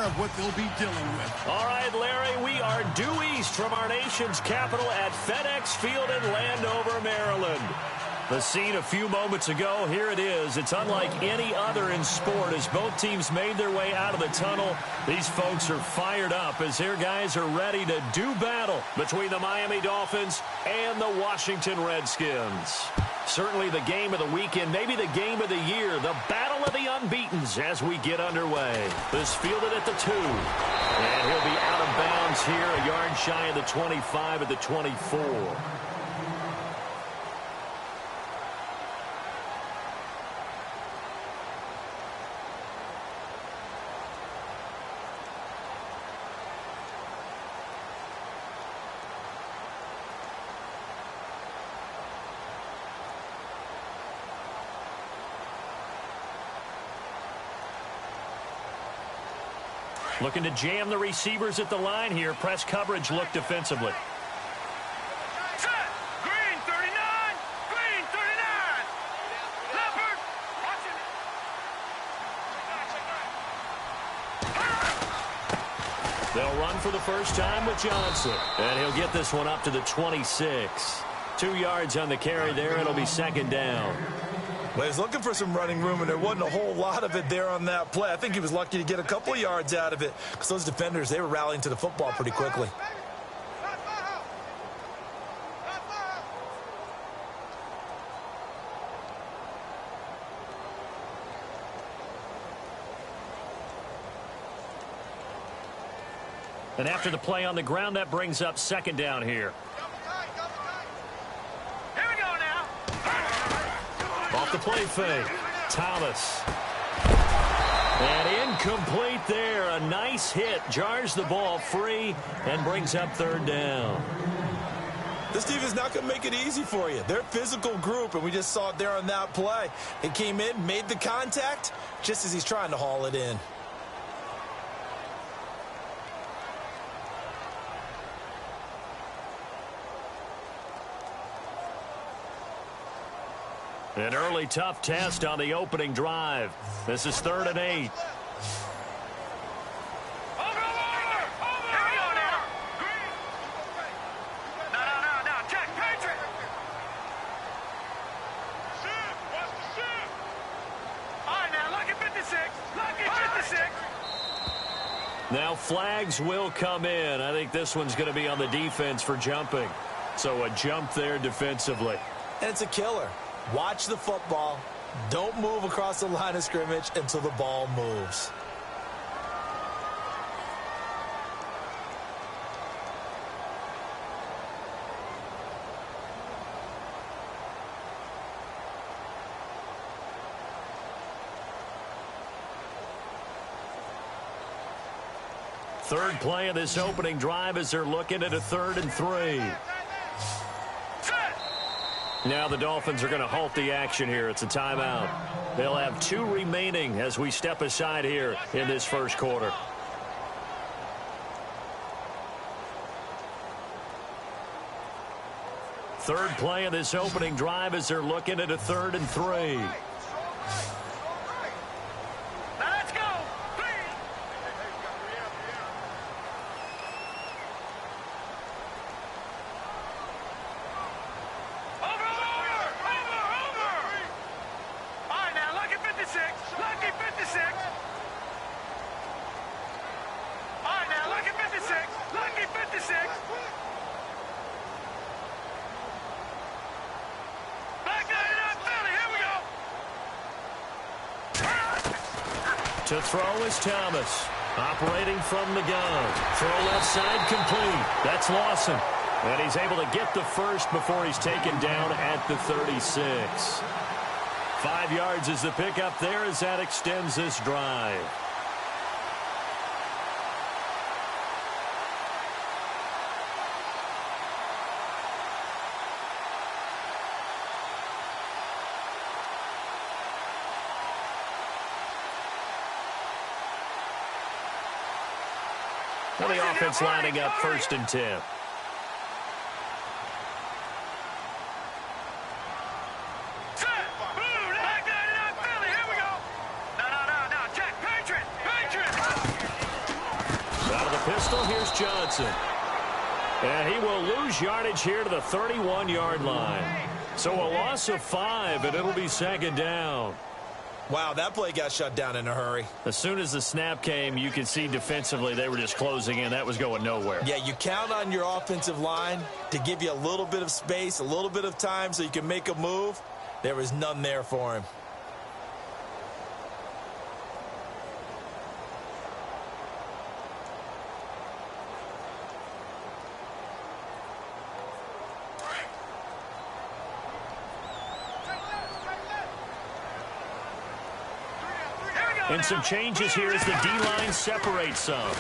aware of what they'll be dealing with. All right, Larry, we are due east from our nation's capital at FedEx Field in Landover, Maryland. The scene a few moments ago, here it is. It's unlike any other in sport as both teams made their way out of the tunnel. These folks are fired up as their guys are ready to do battle between the Miami Dolphins and the Washington Redskins. Certainly the game of the weekend, maybe the game of the year, the battle of the unbeatens as we get underway. This fielded at the 2. And he'll be out of bounds here, a yard shy of the 25 at the 24. Looking to jam the receivers at the line here. Press coverage look defensively. Set. Green 39. Green 39. Leopard. Watch it. They'll run for the first time with Johnson. And he'll get this one up to the 26. 2 yards on the carry there. It'll be second down. Well, he's looking for some running room, and there wasn't a whole lot of it there on that play. I think he was lucky to get a couple yards out of it because those defenders, they were rallying to the football pretty quickly. And after the play on the ground, that brings up second down here. Off the play fake, Thomas. And incomplete there. A nice hit. Jars the ball free and brings up third down. This team is not going to make it easy for you. They're a physical group, and we just saw it there on that play. He came in, made the contact, just as he's trying to haul it in. An early tough test on the opening drive. This is 3rd and 8. Now flags will come in. I think this one's going to be on the defense for jumping. So a jump there defensively. And it's a killer. Watch the football. Don't move across the line of scrimmage until the ball moves. Third play of this opening drive as they're looking at a 3rd and 3. Now the Dolphins are going to halt the action here. It's a timeout. They'll have 2 remaining as we step aside here in this first quarter. Third play of this opening drive as they're looking at a 3rd and 3. To throw is Thomas, operating from the gun. Throw left side complete. That's Lawson. And he's able to get the first before he's taken down at the 36. 5 yards is the pickup there as that extends this drive. Well, the offense lining up 1st and 10. pistol. Here's Johnson. And he will lose yardage here to the 31-yard line. So a loss of 5, and it'll be second down. Wow, that play got shut down in a hurry. As soon as the snap came, you could see defensively they were just closing in. That was going nowhere. Yeah, you count on your offensive line to give you a little bit of space, a little bit of time so you can make a move. There was none there for him. And some changes here as the D-line separates some.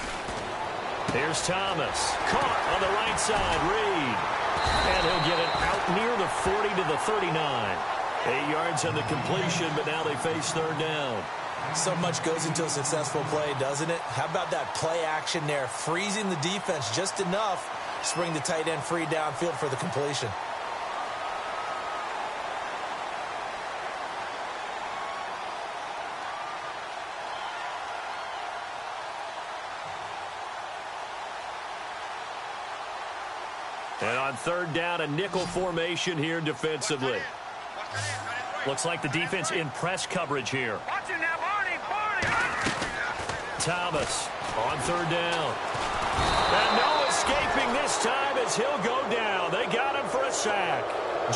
Here's Thomas. Caught on the right side. Reed. And he'll get it out near the 40 to the 39. 8 yards on the completion, but now they face third down. So much goes into a successful play, doesn't it? How about that play action there? Freezing the defense just enough to bring the tight end free downfield for the completion. And on third down, a nickel formation here defensively. Looks like the defense in press coverage here. Thomas on third down. And no escaping this time as he'll go down. They got him for a sack.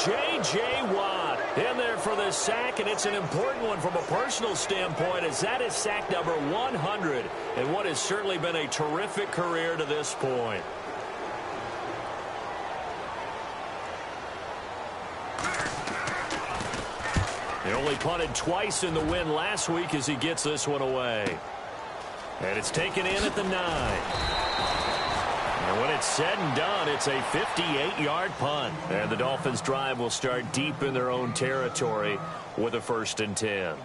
J.J. Watt in there for the sack, and it's an important one from a personal standpoint as that is sack number 100 in what has certainly been a terrific career to this point. He only punted twice in the win last week as he gets this one away. And it's taken in at the 9. And when it's said and done, it's a 58-yard punt. And the Dolphins' drive will start deep in their own territory with a 1st and 10.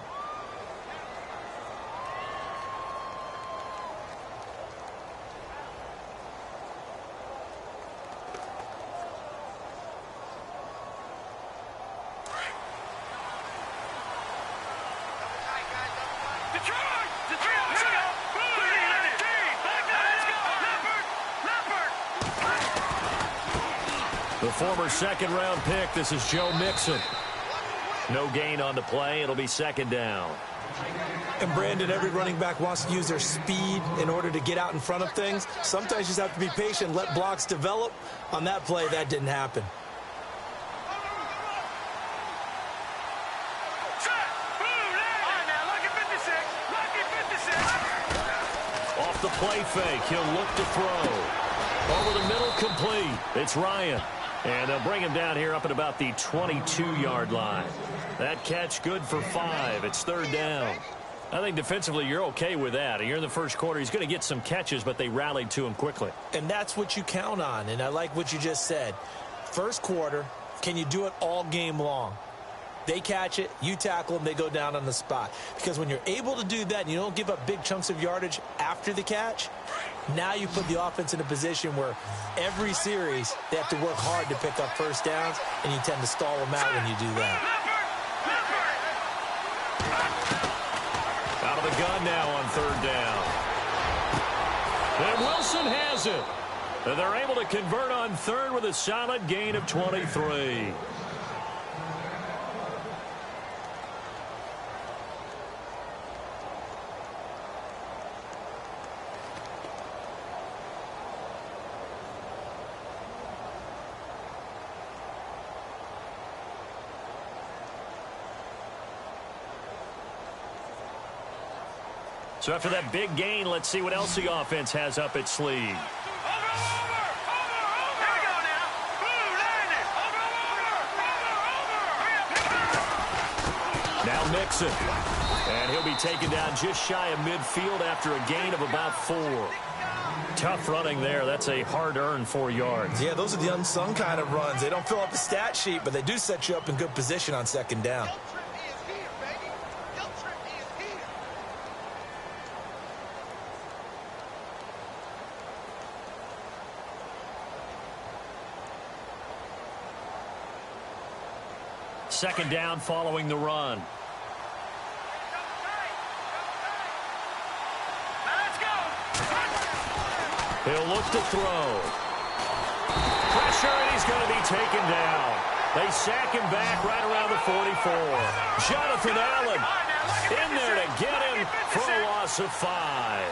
The former second-round pick, this is Joe Mixon. No gain on the play. It'll be second down. And, Brandon, every running back wants to use their speed in order to get out in front of things. Sometimes you just have to be patient, let blocks develop. On that play, that didn't happen. Off the play fake, he'll look to throw. Over the middle, complete. It's Ryan. And they'll bring him down here up at about the 22-yard line. That catch good for 5. It's third down. I think defensively you're okay with that. Here in the first quarter, he's going to get some catches, but they rallied to him quickly. And that's what you count on, and I like what you just said. First quarter, can you do it all game long? They catch it, you tackle them, they go down on the spot. Because when you're able to do that and you don't give up big chunks of yardage after the catch, now you put the offense in a position where every series they have to work hard to pick up first downs, and you tend to stall them out when you do that. Out of the gun now on third down. And Wilson has it. And they're able to convert on third with a solid gain of 23. So after that big gain, let's see what else the offense has up its sleeve. Now Mixon. And he'll be taken down just shy of midfield after a gain of about 4. Tough running there. That's a hard-earned 4 yards. Yeah, those are the unsung kind of runs. They don't fill up the stat sheet, but they do set you up in good position on second down. Second down following the run. He'll look to throw. Pressure, and he's going to be taken down. They sack him back right around the 44. Jonathan Allen in there to get him for a loss of 5.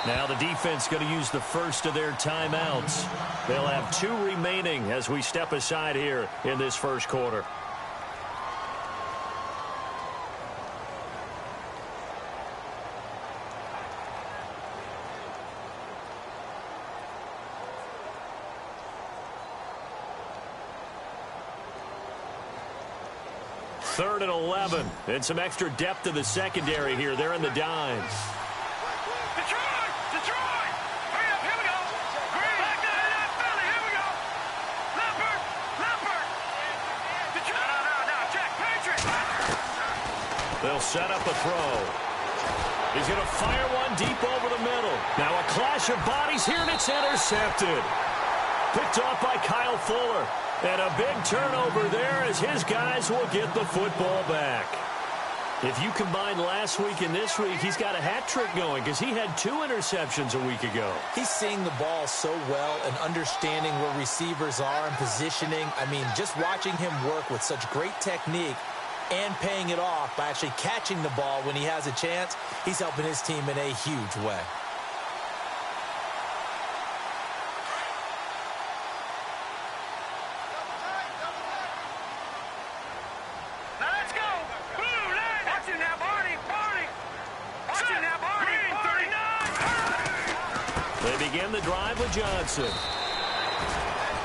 Now the defense going to use the first of their timeouts. They'll have 2 remaining as we step aside here in this first quarter. Third and 11, and some extra depth to the secondary here. They're in the dime. Detroit! Hurry up, here we go. Green, back down in that Philly, here we go. Leopard. Detroit, no, Jack, Patrick. They'll set up a throw. He's going to fire one deep over the middle. Now a clash of bodies here, and it's intercepted. Picked off by Kyle Fuller. And a big turnover there as his guys will get the football back. If you combine last week and this week, he's got a hat trick going because he had 2 interceptions a week ago. He's seeing the ball so well and understanding where receivers are and positioning. I mean, just watching him work with such great technique and paying it off by actually catching the ball when he has a chance, he's helping his team in a huge way. Begin the drive with Johnson.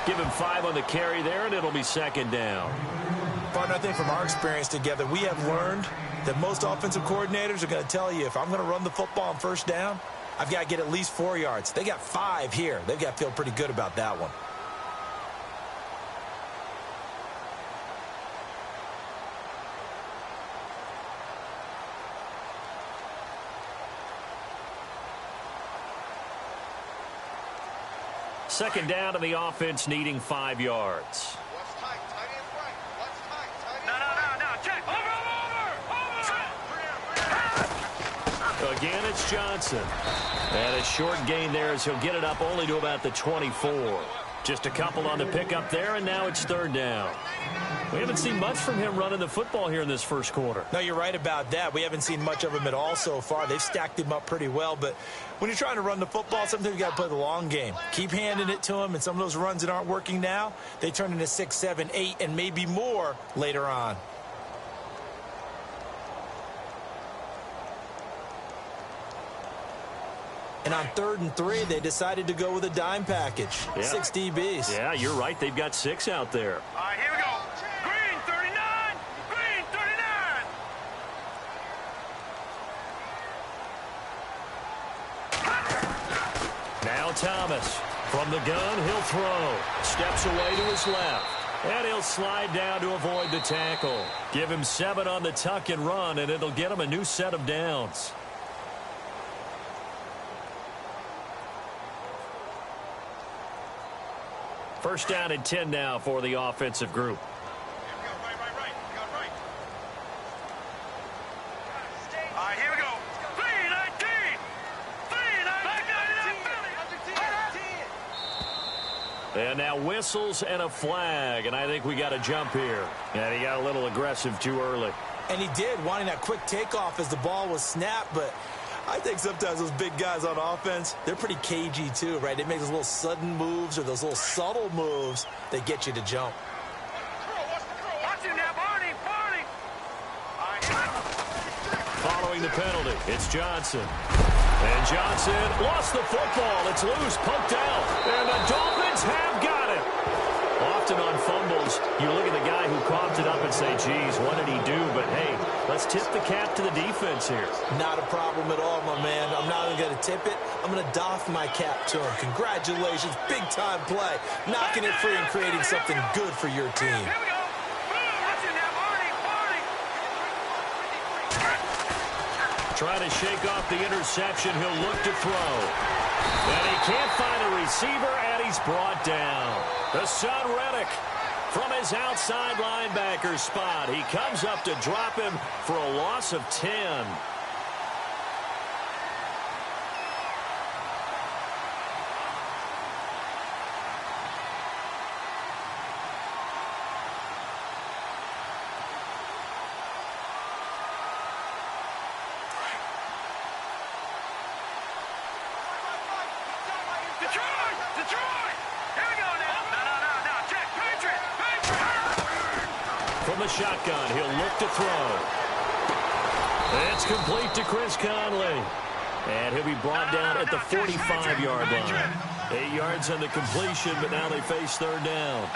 Give him 5 on the carry there, and it'll be second down. Partner, I think from our experience together, we have learned that most offensive coordinators are going to tell you, if I'm going to run the football on first down, I've got to get at least 4 yards. They got 5 here. They've got to feel pretty good about that one. Second down to the offense, needing 5 yards. What's tight? Tight end right. What's tight? Tight end No. Check. Over. Again, it's Johnson. And a short gain there as he'll get it up only to about the 24. Just a couple on the pickup there, and now it's third down. We haven't seen much from him running the football here in this first quarter. No, you're right about that. We haven't seen much of him at all so far. They've stacked him up pretty well, but when you're trying to run the football, sometimes you got to play the long game. Keep handing it to him, and some of those runs that aren't working now, they turn into 6, 7, 8, and maybe more later on. And on 3rd and 3, they decided to go with a dime package. Yeah. 6 DBs. Yeah, you're right. They've got 6 out there. All right, here we go. Green, 39. Green, 39. Now Thomas. From the gun, he'll throw. Steps away to his left. And he'll slide down to avoid the tackle. Give him 7 on the tuck and run, and it'll get him a new set of downs. First down and 10 now for the offensive group. All right, here we go. 3-19. And now whistles and a flag, and I think we got a jump here. And he got a little aggressive too early. And he did, wanting that quick takeoff as the ball was snapped, but I think sometimes those big guys on offense, they're pretty cagey too, right? They make those little sudden moves or those little subtle moves that get you to jump. Watch him now, Barney. Following the penalty, it's Johnson. And Johnson lost the football. It's loose, poked out. And the Dolphins have got it. Often on fumbles, you look at the guy who coughed it up and say, geez, what did he do? But, hey, let's tip the cap to the defense here. Not a problem at all, my man. I'm not even going to tip it. I'm going to doff my cap to him. Congratulations, big-time play. Knocking it free and creating something good for your team. Here we go. Watch him now, Barney. Trying to shake off the interception. He'll look to throw. And he can't find a receiver, and he's brought down. The son, Reddick, from his outside linebacker spot. He comes up to drop him for a loss of 10. Detroit! Detroit! Here we go now. No. Check. Patriot! From the shotgun, he'll look to throw. It's complete to Chris Conley. And he'll be brought down at the 45-yard line. 8 yards on the completion, but now they face third down.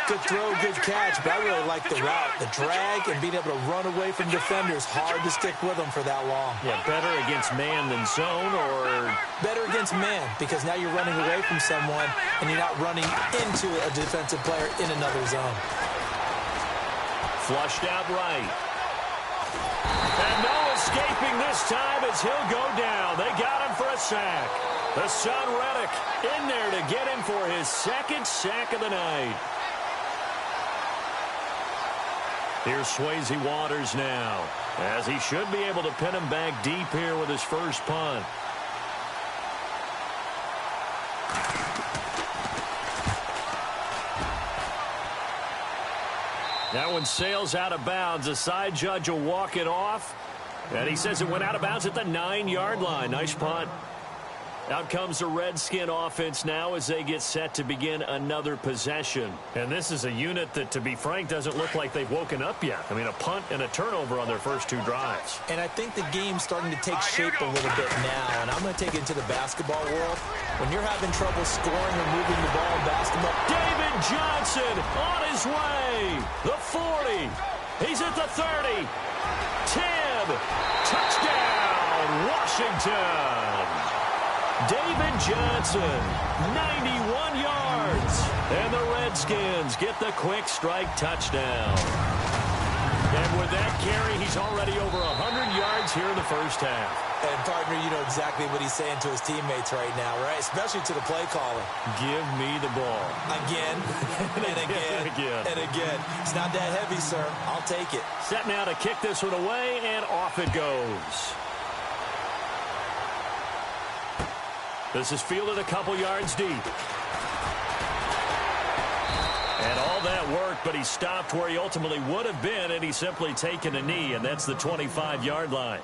Good throw, good catch, but I really like the route. The drag and being able to run away from defenders, hard to stick with them for that long. Yeah, better against man than zone, or? Better against man, because now you're running away from someone and you're not running into a defensive player in another zone. Flushed out right. And no escaping this time as he'll go down. They got him for a sack. The son Reddick in there to get him for his second sack of the night. Here's Swayze Waters now, as he should be able to pin him back deep here with his first punt. That one sails out of bounds. The side judge will walk it off, and he says it went out of bounds at the 9-yard line. Nice punt. Out comes the Redskin offense now as they get set to begin another possession. And this is a unit that, to be frank, doesn't look like they've woken up yet. I mean, a punt and a turnover on their first 2 drives. And I think the game's starting to take shape a little bit now, and I'm going to take it into the basketball world. When you're having trouble scoring or moving the ball in basketball. David Johnson on his way. The 40. He's at the 30. 10. Touchdown, Washington. David Johnson, 91 yards. And the Redskins get the quick strike touchdown. And with that carry, he's already over 100 yards here in the first half. And, partner, you know exactly what he's saying to his teammates right now, right? Especially to the play caller. Give me the ball. Again, and again, and again. It's not that heavy, sir. I'll take it. Set now to kick this one away, and off it goes. This is fielded a couple yards deep. And all that work, but he stopped where he ultimately would have been, and he's simply taken a knee, and that's the 25-yard line.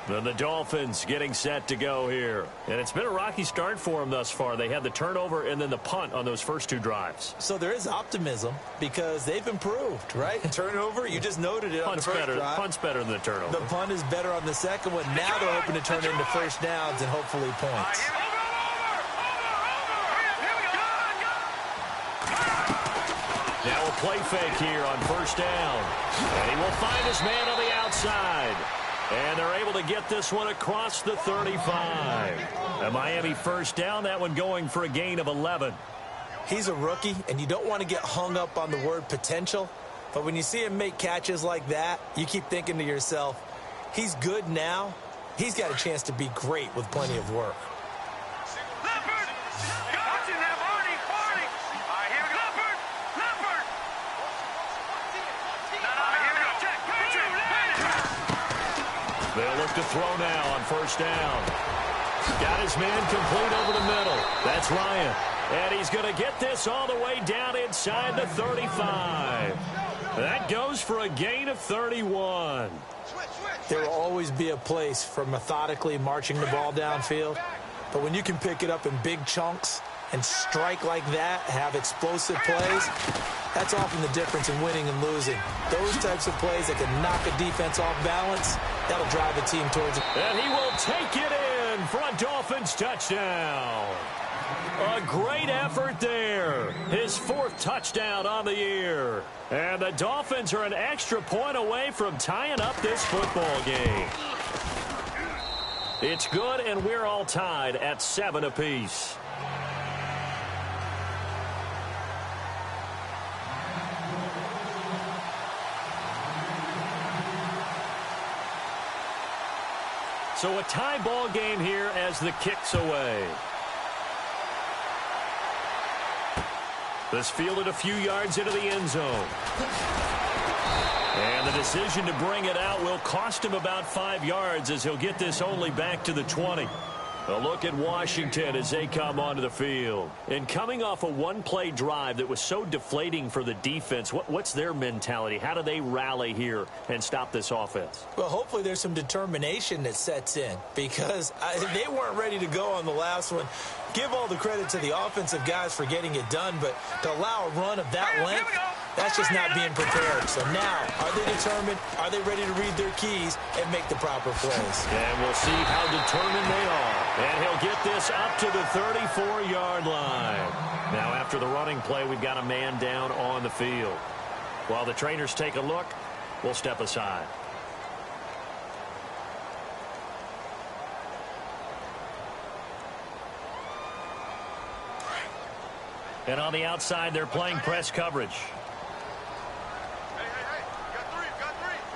Then the Dolphins getting set to go here. And it's been a rocky start for them thus far. They had the turnover and then the punt on those first 2 drives. So there is optimism because they've improved, right? Turnover, you just noted it on the first drive. Punt's better than the turnover. The punt is better on the second one. Now they're hoping to turn it into first downs and hopefully points. Now a play fake here on first down. And he will find his man on the outside. And they're able to get this one across the 35. A Miami first down, that one going for a gain of 11. He's a rookie, and you don't want to get hung up on the word potential. But when you see him make catches like that, you keep thinking to yourself, he's good now. He's got a chance to be great with plenty of work. They'll look to throw now on first down. Got his man complete over the middle. That's Ryan. And he's going to get this all the way down inside the 35. That goes for a gain of 31. There will always be a place for methodically marching the ball downfield. But when you can pick it up in big chunks and strike like that, have explosive plays, that's often the difference in winning and losing. Those types of plays that can knock a defense off balance, that'll drive a team towards it. And he will take it in for a Dolphins touchdown. A great effort there. His 4th touchdown on the year. And the Dolphins are an extra point away from tying up this football game. It's good, and we're all tied at 7 apiece. So a tie ball game here as the kick's away. This fielded a few yards into the end zone. And the decision to bring it out will cost him about 5 yards as he'll get this only back to the 20. A look at Washington as they come onto the field. And coming off a one-play drive that was so deflating for the defense, what's their mentality? How do they rally here and stop this offense? Well, hopefully there's some determination that sets in because they weren't ready to go on the last one. Give all the credit to the offensive guys for getting it done, but to allow a run of that length, that's just not being prepared. So now, are they determined? Are they ready to read their keys and make the proper plays? And we'll see how determined they are. And he'll get this up to the 34-yard line. Now, after the running play, we've got a man down on the field. While the trainers take a look, we'll step aside. And on the outside, they're playing press coverage.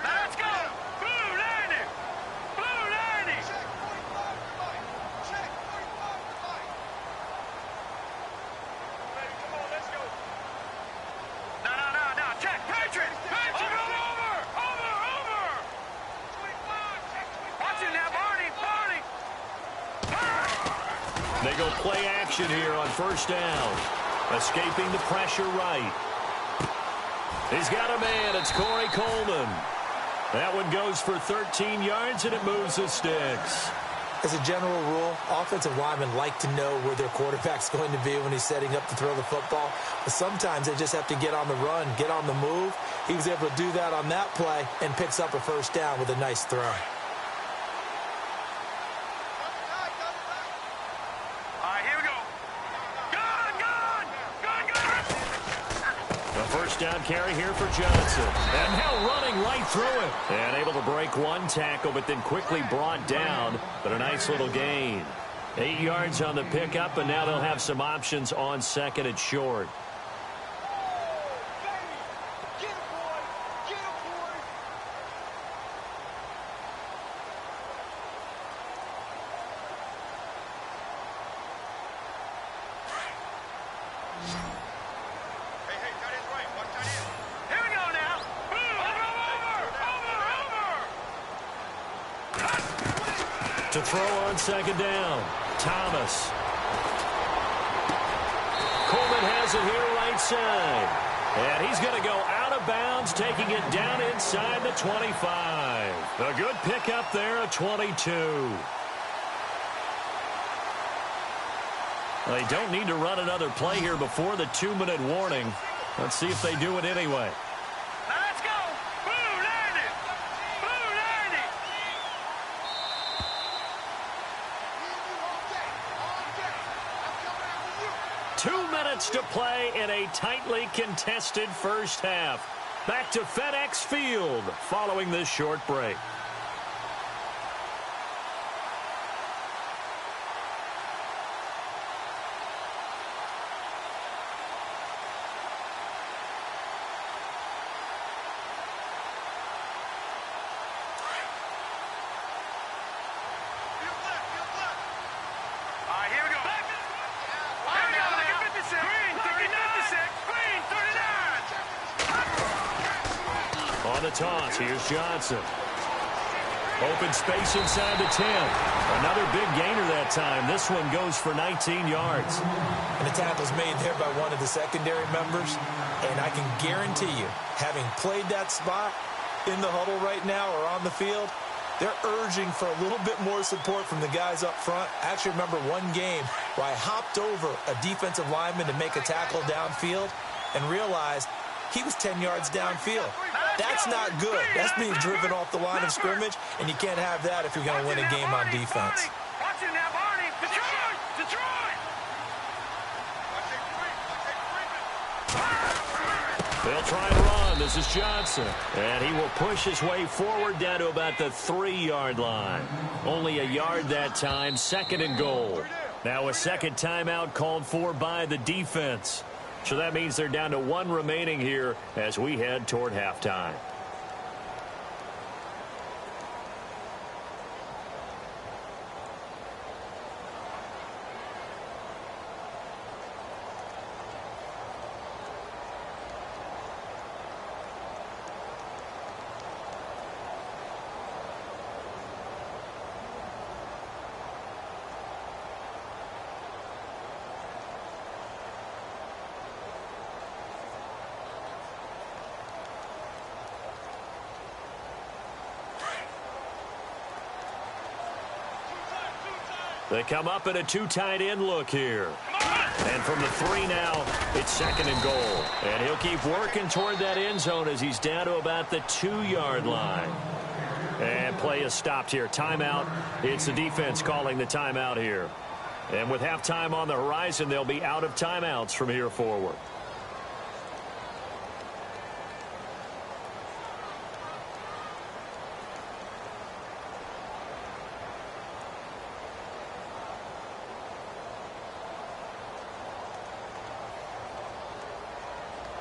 Let's go! Blue 90! Blue 90! Come on, let's go. No. Check. Patriot! Over! Watch it now, Barney! They go play action here on first down. Escaping the pressure right. He's got a man. It's Corey Coleman. That one goes for 13 yards, and it moves the sticks. As a general rule, offensive linemen like to know where their quarterback's going to be when he's setting up to throw the football. But sometimes they just have to get on the run, get on the move. He was able to do that on that play and picks up a first down with a nice throw. Down carry here for Johnson. And now running right through it. And able to break one tackle, but then quickly brought down. But a nice little gain. 8 yards on the pickup, and now they'll have some options on second and short. To throw on second down, Thomas. Coleman has it here right side. And he's going to go out of bounds, taking it down inside the 25. A good pickup there, a 22. They don't need to run another play here before the 2-minute warning. Let's see if they do it anyway. Let's go! Blue 90! Blue 90! 2 minutes to play in a tightly contested first half. Back to FedEx Field following this short break. On the toss, here's Johnson. Open space inside the 10. Another big gainer that time. This one goes for 19 yards. And the tackle's made there by one of the secondary members. And I can guarantee you, having played that spot in the huddle right now or on the field, they're urging for a little bit more support from the guys up front. I actually remember one game where I hopped over a defensive lineman to make a tackle downfield and realized he was 10 yards downfield. That's not good. That's being driven off the line of scrimmage, and you can't have that if you're going to win a game on defense. Watch it now, Barney. Detroit! They'll try and run. This is Johnson. And he will push his way forward down to about the 3-yard line. Only a yard that time, second and goal. Now a second timeout called for by the defense. So that means they're down to 1 remaining here as we head toward halftime. They come up in a two tight end look here. And from the 3 now, it's 2nd and goal. And he'll keep working toward that end zone as he's down to about the 2-yard line. And play is stopped here. Timeout. It's the defense calling the timeout here. And with halftime on the horizon, they'll be out of timeouts from here forward.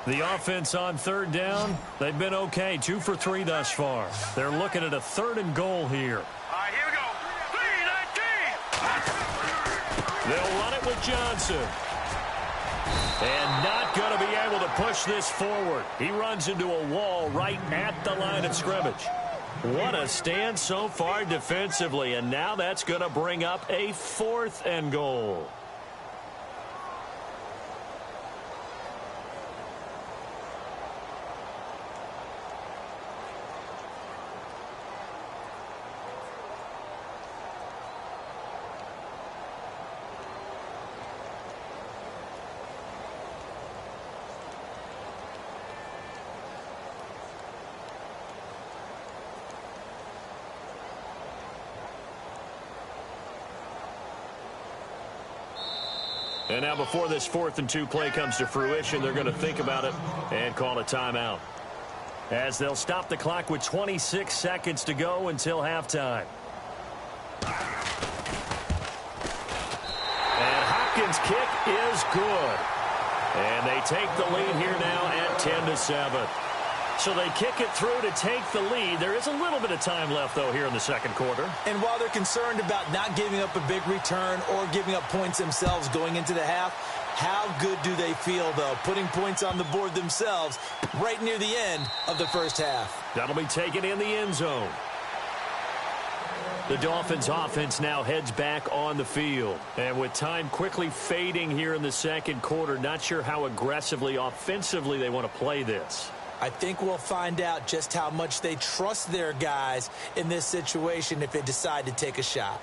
The offense on 3rd down, they've been okay. 2 for 3 thus far. They're looking at a 3rd and goal here. All right, here we go. 3-19. They'll run it with Johnson. And not going to be able to push this forward. He runs into a wall right at the line of scrimmage. What a stand so far defensively. And now that's going to bring up a 4th and goal. And now before this 4th and 2 play comes to fruition, they're going to think about it and call a timeout. As they'll stop the clock with 26 seconds to go until halftime. And Hopkins' kick is good. And they take the lead here now at 10-7. So they kick it through to take the lead. There is a little bit of time left, though, here in the 2nd quarter. And while they're concerned about not giving up a big return or giving up points themselves going into the half, how good do they feel, though, putting points on the board themselves right near the end of the first half? That'll be taken in the end zone. The Dolphins' offense now heads back on the field. And with time quickly fading here in the 2nd quarter, not sure how aggressively, offensively they want to play this. I think we'll find out just how much they trust their guys in this situation if they decide to take a shot.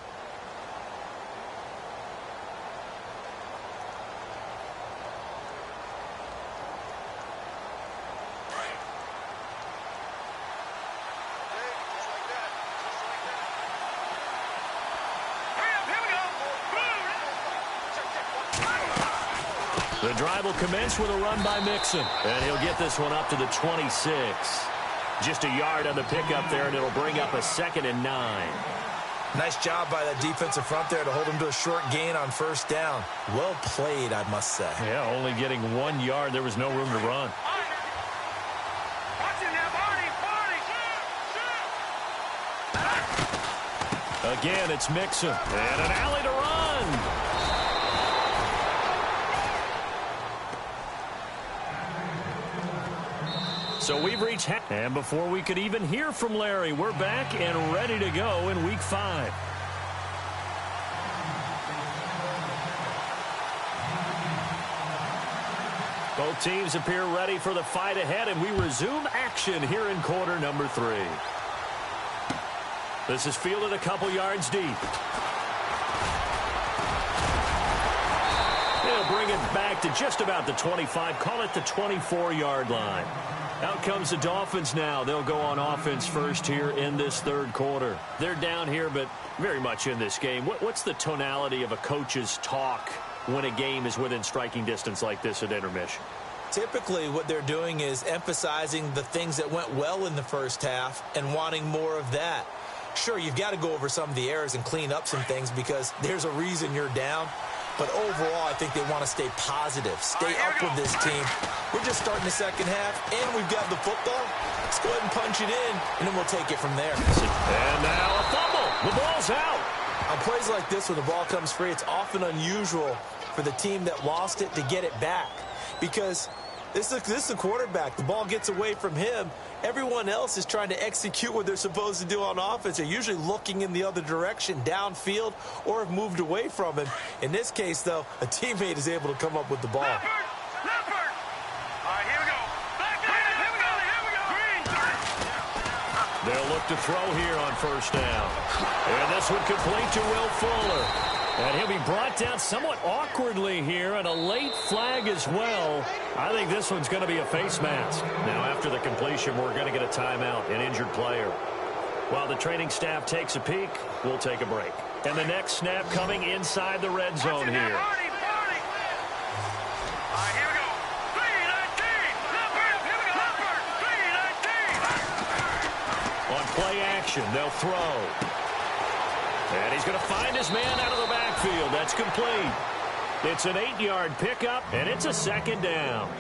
The drive will commence with a run by Mixon. And he'll get this one up to the 26. Just a yard on the pickup there, and it'll bring up a 2nd and 9. Nice job by that defensive front there to hold him to a short gain on 1st down. Well played, I must say. Yeah, only getting 1 yard. There was no room to run. Watch it now, Barney. Again, it's Mixon. And an alley to run. So we've reached half. And before we could even hear from Larry, we're back and ready to go in Week 5. Both teams appear ready for the fight ahead, and we resume action here in quarter number 3. This is fielded a couple yards deep. They'll bring it back to just about the 25, call it the 24-yard line. Out comes the Dolphins now. They'll go on offense first here in this 3rd quarter. They're down here, but very much in this game. What's the tonality of a coach's talk when a game is within striking distance like this at intermission? Typically, what they're doing is emphasizing the things that went well in the first half and wanting more of that. Sure, you've got to go over some of the errors and clean up some things because there's a reason you're down. But overall, I think they want to stay positive, stay up with this team. We're just starting the 2nd half, and we've got the football. Let's go ahead and punch it in, and then we'll take it from there. And now a fumble. The ball's out. On plays like this where the ball comes free, it's often unusual for the team that lost it to get it back because this is the quarterback. The ball gets away from him. Everyone else is trying to execute what they're supposed to do on offense. They're usually looking in the other direction, downfield, or have moved away from him. In this case, though, a teammate is able to come up with the ball. Leopard. All right, here we go. Back there. Here we go. Green. They'll look to throw here on 1st down. And this one complete to Will Fuller. And he'll be brought down somewhat awkwardly here, and a late flag as well. I think this one's going to be a face mask. Now, after the completion, we're going to get a timeout, an injured player. While the training staff takes a peek, we'll take a break. And the next snap coming inside the red zone here. On play action, they'll throw. And he's going to find his man out of the backfield. That's complete. It's an 8-yard pickup, and it's a second down.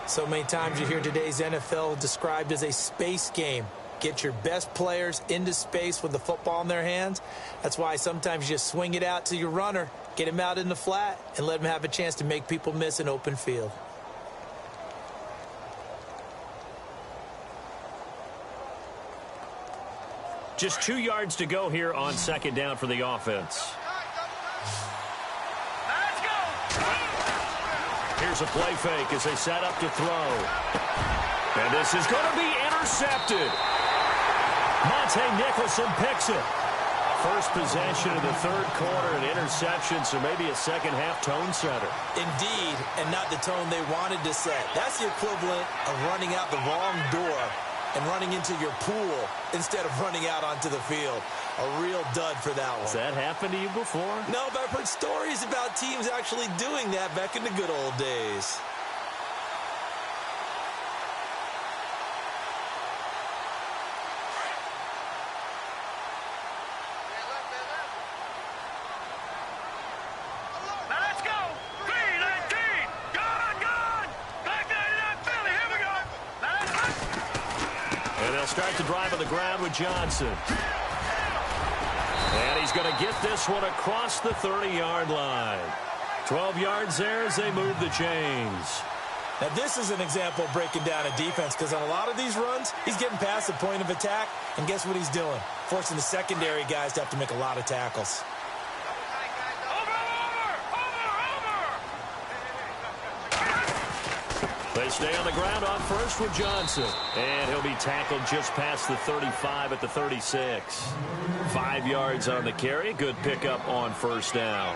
So many times you hear today's NFL described as a space game. Get your best players into space with the football in their hands. That's why sometimes you just swing it out to your runner, get him out in the flat, and let him have a chance to make people miss an open field. Just 2 yards to go here on second down for the offense. Let's go. Here's a play fake as they set up to throw. And this is going to be intercepted. Monte Nicholson picks it. First possession of the third quarter, an interception, so maybe a second-half tone setter. Indeed, and not the tone they wanted to set. That's the equivalent of running out the wrong door and running into your pool instead of running out onto the field. A real dud for that one. Has that happened to you before? No, but I've heard stories about teams actually doing that back in the good old days. Let's go. 3-19. Gone. Back there, Philly. Here we go. Let's go. And they'll start the drive on the ground with Johnson. And he's going to get this one across the 30-yard line. 12 yards there as they move the chains. Now, this is an example of breaking down a defense because on a lot of these runs, he's getting past the point of attack, and guess what he's doing? Forcing the secondary guys to have to make a lot of tackles. They stay on the ground on first with Johnson. And he'll be tackled just past the 35 at the 36. 5 yards on the carry. Good pickup on first down.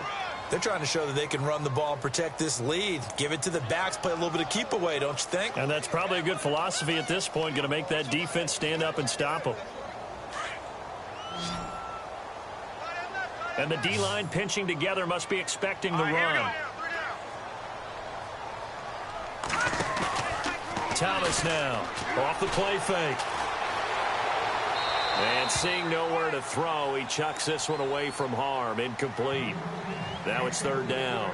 They're trying to show that they can run the ball and protect this lead. Give it to the backs, play a little bit of keep away, don't you think? And that's probably a good philosophy at this point. Going to make that defense stand up and stop them. And the D-line pinching together must be expecting the run. Thomas now off the play fake. And seeing nowhere to throw, he chucks this one away from harm. Incomplete. Now it's third down.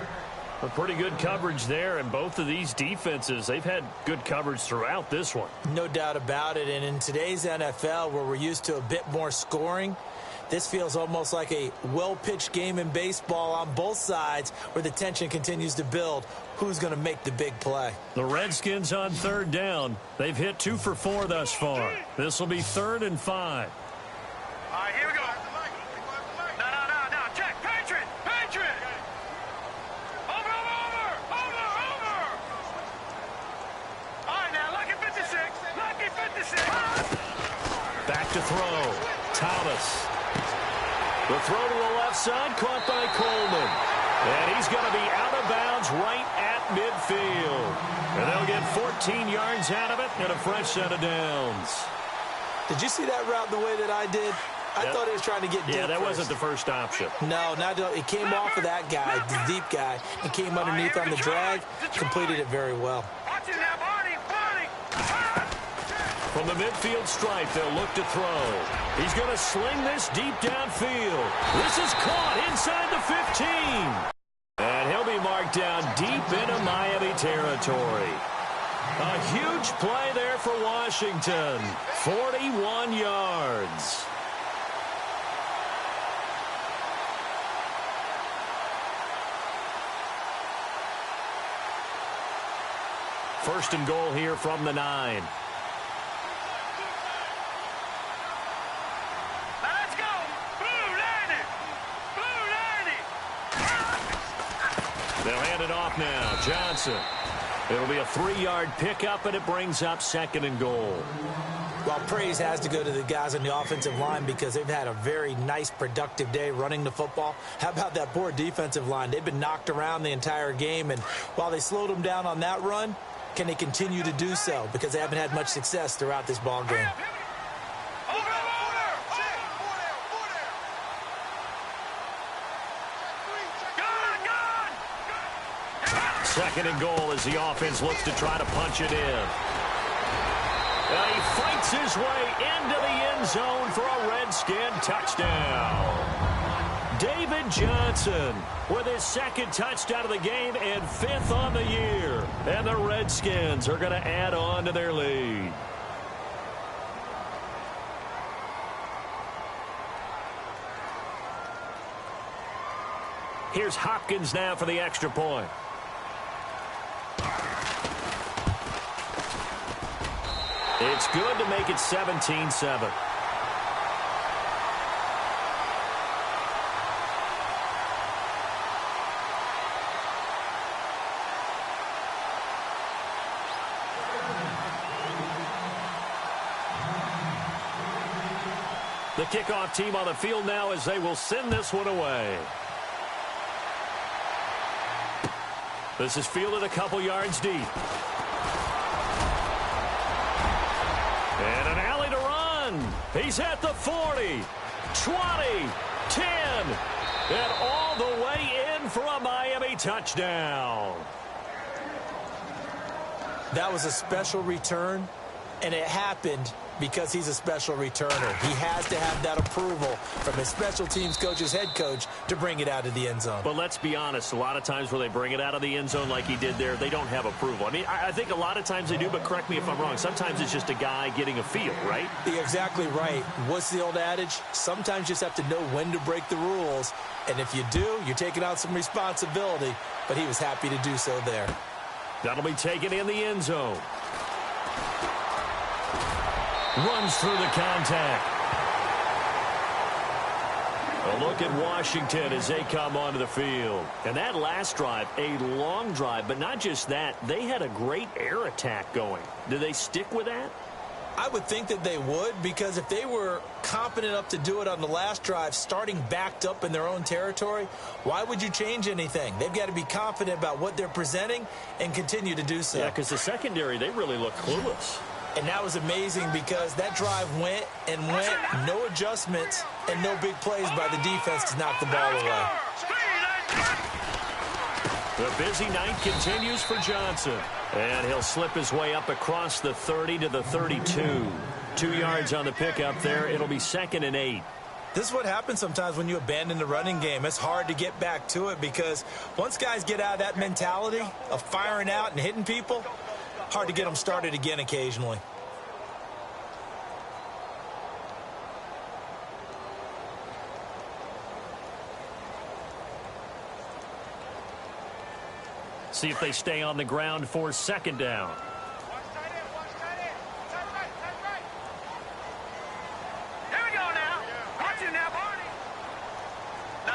A pretty good coverage there, and both of these defenses, they've had good coverage throughout this one. No doubt about it, and in today's NFL, where we're used to a bit more scoring, this feels almost like a well-pitched game in baseball on both sides where the tension continues to build. Who's going to make the big play? The Redskins on third down. They've hit 2 for 4 thus far. This will be 3rd and 5. All right, here we go. No. Check. Patriot. Over. All right, now, lucky 56. Back to throw. Thomas. The throw to the left side, caught by Coleman. And he's going to be out of bounds right at midfield. And they'll get 14 yards out of it and a fresh set of downs. Did you see that route the way that I did? I thought he was trying to get deep. Yeah, that first. wasn't the first option. No, it came off of that guy, the deep guy, and came underneath on the drag, completed it very well. Watch it now, Barney. From the midfield stripe, they'll look to throw. He's going to sling this deep downfield. This is caught inside the 15. And he'll be marked down deep into Miami territory. A huge play there for Washington. 41 yards. First and goal here from the 9. Let's go. Blue 90. They'll hand it off now. Johnson. It'll be a 3-yard pickup, and it brings up 2nd and goal. Well, praise has to go to the guys on the offensive line because they've had a very nice, productive day running the football. How about that poor defensive line? They've been knocked around the entire game, and while they slowed them down on that run, can they continue to do so? Because they haven't had much success throughout this ball game. Second and goal as the offense looks to try to punch it in. And he fights his way into the end zone for a Redskin touchdown. David Johnson with his second touchdown of the game and fifth on the year. And the Redskins are going to add on to their lead. Here's Hopkins now for the extra point. It's good to make it 17-7. The kickoff team on the field now as they will send this one away. This is fielded a couple yards deep. And an alley to run. He's at the 40, 20, 10, and all the way in for a Miami touchdown. That was a special return, and it happened because he's a special returner. He has to have that approval from his special teams coach's head coach to bring it out of the end zone. But let's be honest, a lot of times when they bring it out of the end zone like he did there, they don't have approval. I mean, I think a lot of times they do, but correct me if I'm wrong. Sometimes it's just a guy getting a feel, right? You're exactly right. What's the old adage? Sometimes you just have to know when to break the rules, and if you do, you're taking out some responsibility, but he was happy to do so there. That'll be taken in the end zone. Runs through the contact. A look at Washington as they come onto the field. And that last drive, a long drive, but not just that. They had a great air attack going. Do they stick with that? I would think that they would, because if they were confident enough to do it on the last drive, starting backed up in their own territory, why would you change anything? They've got to be confident about what they're presenting and continue to do so. Yeah, because the secondary, they really look clueless. And that was amazing because that drive went and went, no adjustments, and no big plays by the defense to knock the ball away. The busy night continues for Johnson. And he'll slip his way up across the 30 to the 32. 2 yards on the pickup there. It'll be 2nd and 8. This is what happens sometimes when you abandon the running game. It's hard to get back to it because once guys get out of that mentality of firing out and hitting people, hard to get them started again occasionally. See if they stay on the ground for 2nd down. Here we go now. Watch it now, Barney. No.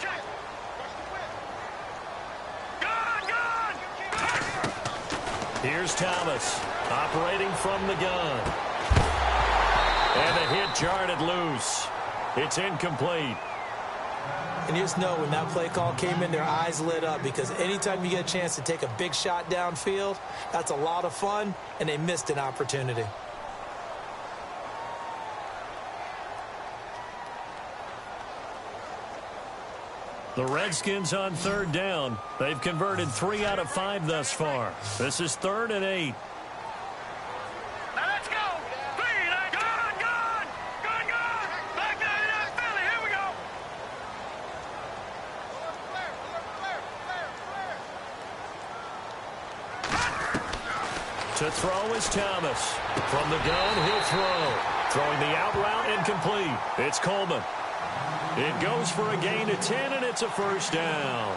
Check. Gun. Here's Thomas operating from the gun. And the hit jarred it loose. It's incomplete. And you just know when that play call came in, their eyes lit up because anytime you get a chance to take a big shot downfield, that's a lot of fun, and they missed an opportunity. The Redskins on 3rd down. They've converted 3 out of 5 thus far. This is 3rd and 8. Now let's go. Gun. Back 99 Philly. Here we go. To throw is Thomas. From the gun, he'll throw. Throwing the out route incomplete. It's Coleman. It goes for a gain of 10, and it's a 1st down.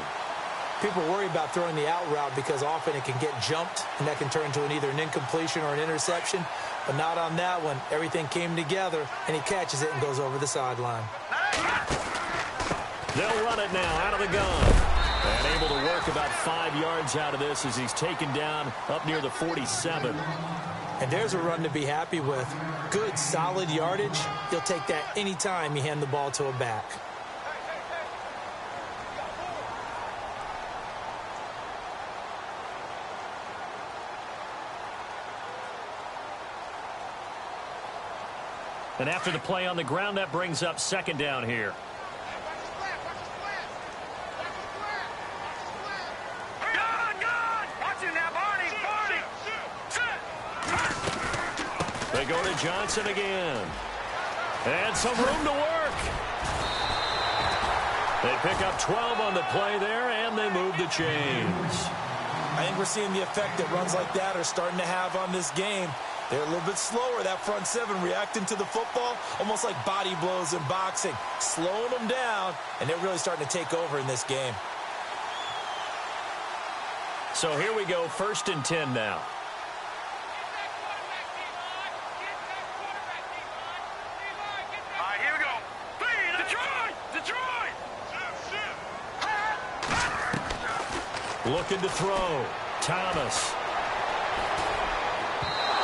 People worry about throwing the out route because often it can get jumped, and that can turn into either an incompletion or an interception. But not on that one. Everything came together, and he catches it and goes over the sideline. They'll run it now out of the gun. And able to work about 5 yards out of this as he's taken down up near the 47. And there's a run to be happy with. Good, solid yardage. He'll take that anytime you hand the ball to a back. And after the play on the ground, that brings up second down here. They go to Johnson again. And some room to work. They pick up 12 on the play there, and they move the chains. I think we're seeing the effect that runs like that are starting to have on this game. They're a little bit slower, that front seven, reacting to the football, almost like body blows in boxing, slowing them down, and they're really starting to take over in this game. So here we go, 1st and 10 now. Looking to throw. Thomas.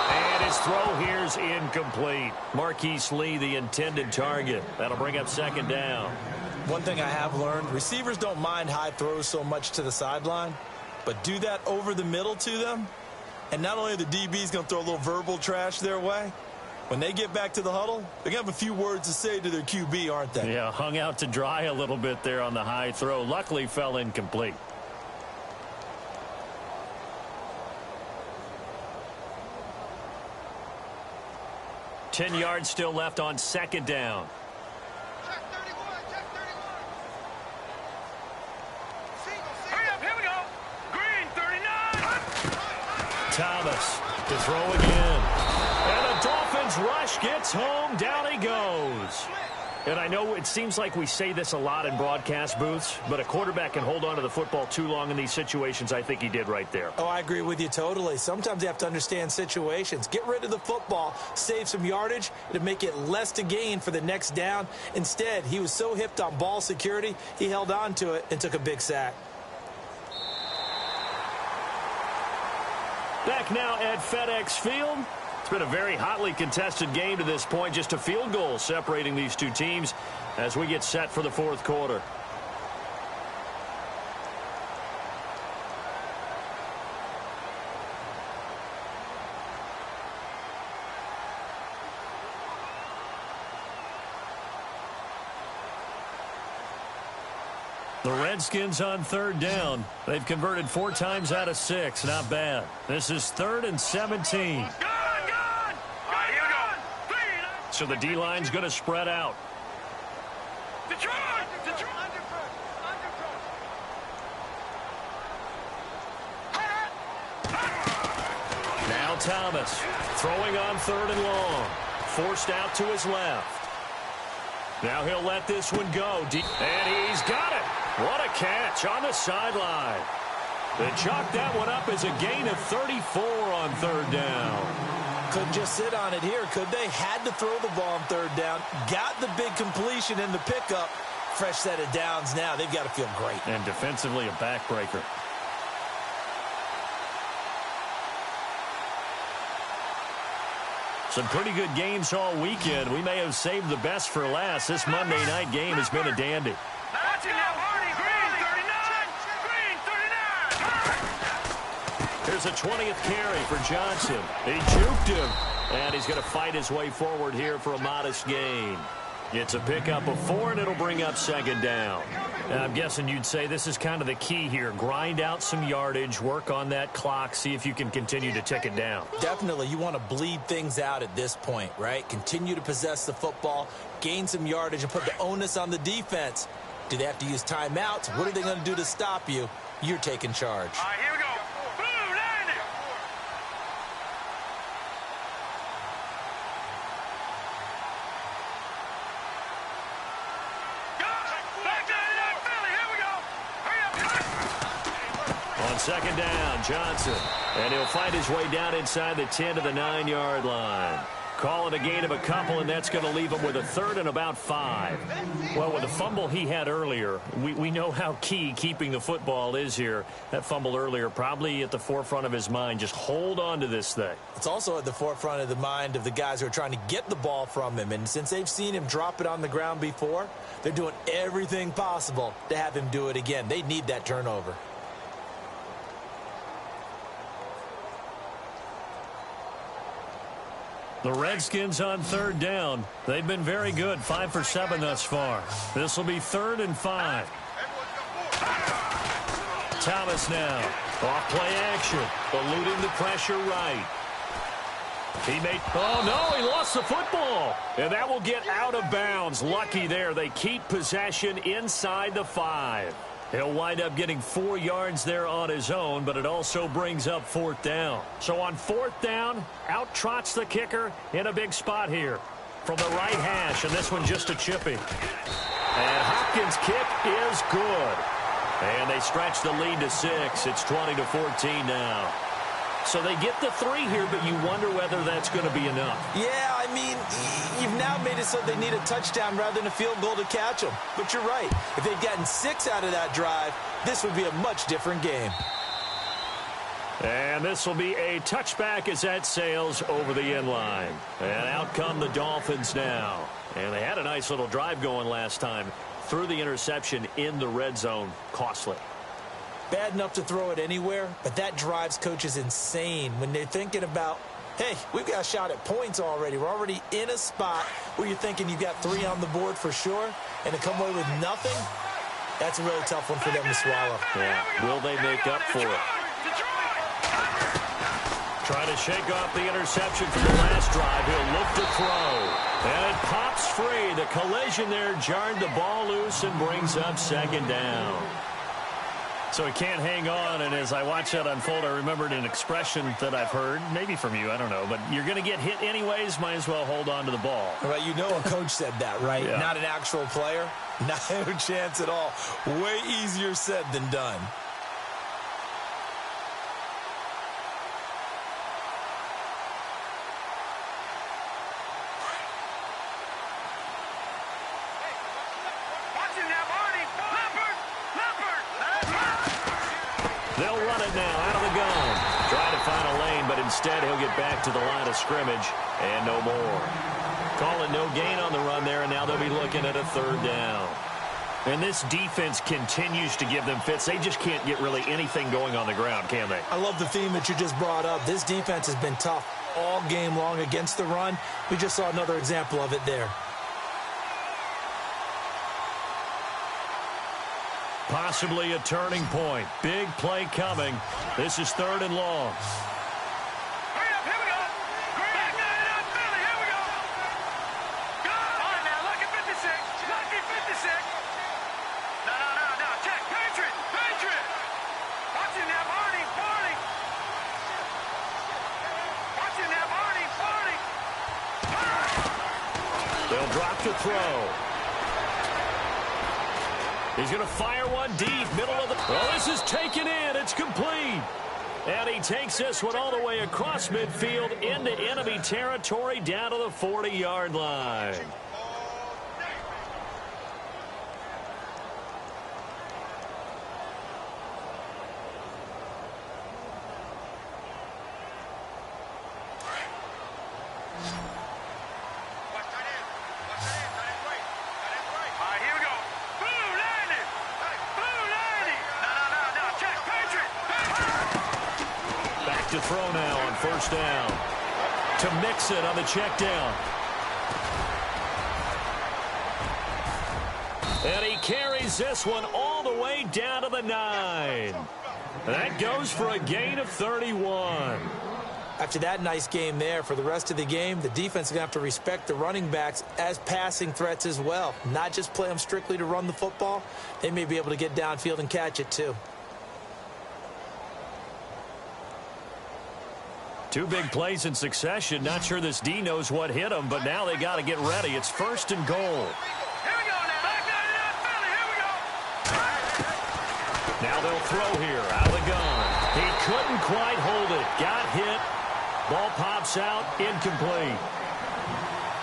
And his throw here's incomplete. Marquise Lee, the intended target. That'll bring up second down. One thing I have learned, receivers don't mind high throws so much to the sideline, but do that over the middle to them, and not only are the DBs going to throw a little verbal trash their way, when they get back to the huddle, they're going to have a few words to say to their QB, aren't they? Yeah, hung out to dry a little bit there on the high throw. Luckily fell incomplete. Ten yards still left on second down. Check 31, check 31. Hurry up, here we go. Green, 39. Thomas to throw again. And the Dolphins rush gets home. Down he goes. And I know it seems like we say this a lot in broadcast booths, but a quarterback can hold on to the football too long in these situations. I think he did right there. Oh, I agree with you totally. Sometimes you have to understand situations. Get rid of the football, save some yardage, to make it less to gain for the next down. Instead, he was so hipped on ball security, he held on to it and took a big sack. Back now at FedEx Field. It's been a very hotly contested game to this point. Just a field goal separating these two teams as we get set for the fourth quarter. The Redskins on third down. They've converted 4 times out of 6. Not bad. This is 3rd and 17. So the D-line's going to spread out. Now Thomas throwing on 3rd and long. Forced out to his left. Now he'll let this one go. And he's got it. What a catch on the sideline. They chalked that one up as a gain of 34 on 3rd down. Couldn't just sit on it here, could they? Had to throw the ball on 3rd down. Got the big completion in the pickup. Fresh set of downs now. They've got to feel great. And defensively a backbreaker. Some pretty good games all weekend. We may have saved the best for last. This Monday night game has been a dandy. Here's a 20th carry for Johnson. He juked him, and he's going to fight his way forward here for a modest gain. It's a pickup of 4, and it'll bring up second down. And I'm guessing you'd say this is kind of the key here. Grind out some yardage, work on that clock, see if you can continue to tick it down. Definitely. You want to bleed things out at this point, right? Continue to possess the football, gain some yardage, and put the onus on the defense. Do they have to use timeouts? What are they going to do to stop you? You're taking charge. All right, here we go. Second down, Johnson. And he'll find his way down inside the 10 to the 9-yard line. Call it a gain of a couple, and that's going to leave him with a third and about 5. Well, with the fumble he had earlier, we know how key keeping the football is here. That fumble earlier probably at the forefront of his mind. Just hold on to this thing. It's also at the forefront of the mind of the guys who are trying to get the ball from him. And since they've seen him drop it on the ground before, they're doing everything possible to have him do it again. They need that turnover. The Redskins on third down. They've been very good, 5 for 7 thus far. This will be 3rd and 5. Thomas now. Off play action. Eluding the pressure right. He made, oh no, he lost the football. And that will get out of bounds. Lucky there. They keep possession inside the 5. He'll wind up getting 4 yards there on his own, but it also brings up 4th down. So on 4th down, out trots the kicker in a big spot here from the right hash, and this one just a chippy. And Hopkins' kick is good. And they stretch the lead to 6. It's 20-14 now. So they get the 3 here, but you wonder whether that's going to be enough. Yeah, I mean, you've now made it so they need a touchdown rather than a field goal to catch them. But you're right. If they'd gotten 6 out of that drive, this would be a much different game. And this will be a touchback as that sails over the end line. And out come the Dolphins now. And they had a nice little drive going last time. Threw the interception in the red zone. Costly. Bad enough to throw it anywhere, but that drives coaches insane when they're thinking about, hey, we've got a shot at points already. We're already in a spot where you're thinking you've got 3 on the board for sure, and to come away with nothing, that's a really tough one for them to swallow. Yeah. Will they make up for it? Trying to shake off the interception from the last drive. He'll look to throw. And it pops free. The collision there jarred the ball loose and brings up 2nd down. So he can't hang on, and as I watch that unfold, I remembered an expression that I've heard, maybe from you, I don't know, but you're going to get hit anyways, might as well hold on to the ball. Right, you know a coach said that, right? Yeah. Not an actual player. Not a chance at all. Way easier said than done. They'll run it now out of the gun. Trying to find a lane, but instead he'll get back to the line of scrimmage and no more. Calling no gain on the run there, and now they'll be looking at a 3rd down. And this defense continues to give them fits. They just can't get really anything going on the ground, can they? I love the theme that you just brought up. This defense has been tough all game long against the run. We just saw another example of it there. Possibly a turning point. Big play coming. This is 3rd and long. Hurry up, here we go. Back 99 Philly, here we go. Go on now, lucky 56. Lucky 56. No. Check. Patriot. Watch him now, Barney. Watch him now, Barney. They'll drop to throw. He's going to fire one deep, middle of the... Oh, this is taken in. It's complete. And he takes this one all the way across midfield into enemy territory down to the 40-yard line. To throw now on 1st down. To mix it on the check down. And he carries this one all the way down to the 9. That goes for a gain of 31. After that nice game there, for the rest of the game, the defense is going to have to respect the running backs as passing threats as well. Not just play them strictly to run the football. They may be able to get downfield and catch it too. 2 big plays in succession. Not sure this D knows what hit him, but now they got to get ready. It's 1st and goal. Here we go now. Back 99 Philly, here we go. Now they'll throw here out of the gun. He couldn't quite hold it. Got hit. Ball pops out. Incomplete.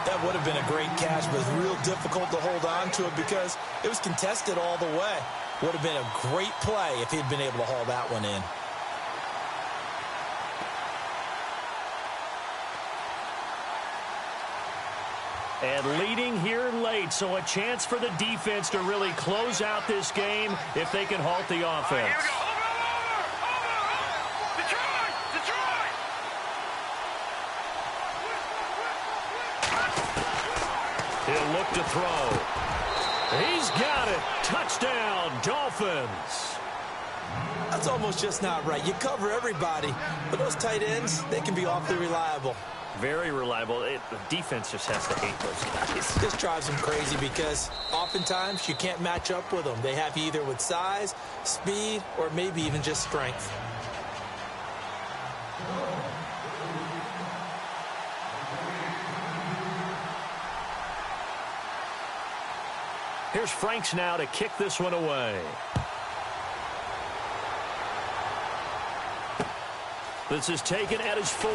That would have been a great catch, but it's real difficult to hold on to it because it was contested all the way. Would have been a great play if he'd been able to haul that one in. And leading here late, so a chance for the defense to really close out this game if they can halt the offense. Here we go. Over. Detroit! He'll look to throw. He's got it. Touchdown, Dolphins. That's almost just not right. You cover everybody, but those tight ends, they can be awfully reliable. Very reliable. The defense just has to hate those guys. This drives them crazy because oftentimes you can't match up with them. They have you either with size, speed, or maybe even just strength. Here's Franks now to kick this one away. This is taken at his 4.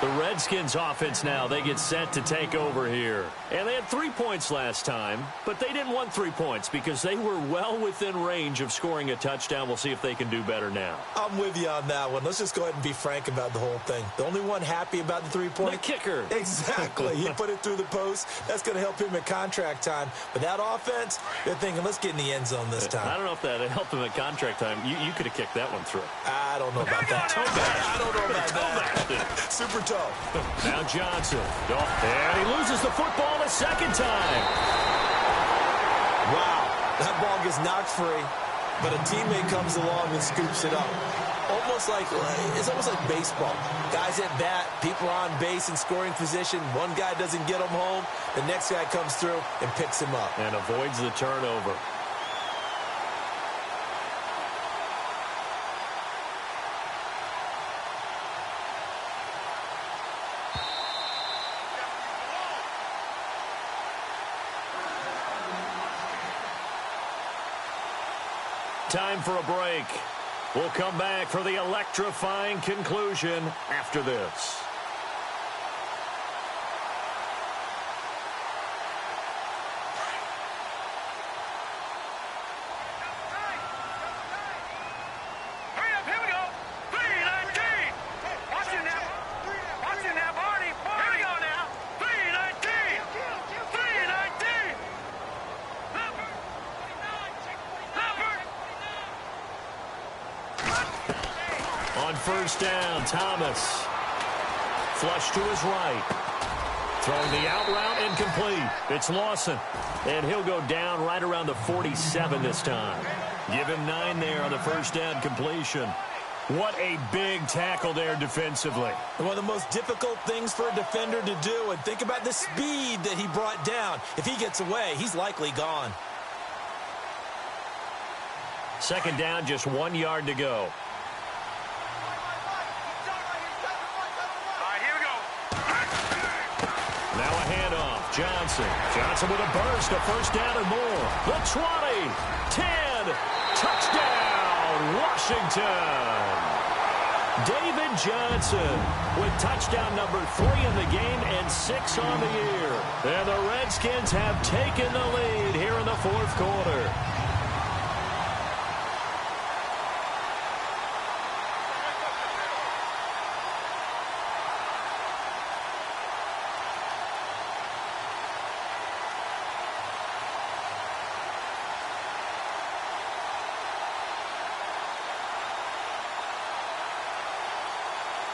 The Redskins offense now, they get set to take over here. And they had 3 points last time, but they didn't want 3 points because they were well within range of scoring a touchdown. We'll see if they can do better now. I'm with you on that one. Let's just go ahead and be frank about the whole thing. The only one happy about the 3-point? The kicker. Exactly. He put it through the post. That's going to help him at contract time. But that offense, they're thinking, let's get in the end zone this time. I don't know if that helped him at contract time. You could have kicked that one through. I don't know about that. I don't know about that. Super tough. Now Johnson. And he loses the football a second time. Wow. That ball gets knocked free, but a teammate comes along and scoops it up. It's almost like baseball. Guys at bat, people are on base in scoring position. One guy doesn't get him home. The next guy comes through and picks him up. And avoids the turnover. Time for a break. We'll come back for the electrifying conclusion after this. Hurry up, here we go. 3:19. Watch it now. Watch it now, Barney. Here we go now. 3:19. 3:19. Number. On first down, Thomas. Flush to his right. Throwing the out route incomplete. It's Lawson. And he'll go down right around the 47 this time. Give him 9 there on the first down completion. What a big tackle there defensively. One of the most difficult things for a defender to do. And think about the speed that he brought down. If he gets away, he's likely gone. Second down, just 1 yard to go. Johnson with a burst, a first down and more. The 20, 10, touchdown, Washington. David Johnson with touchdown number 3 in the game and 6 on the year. And the Redskins have taken the lead here in the fourth quarter.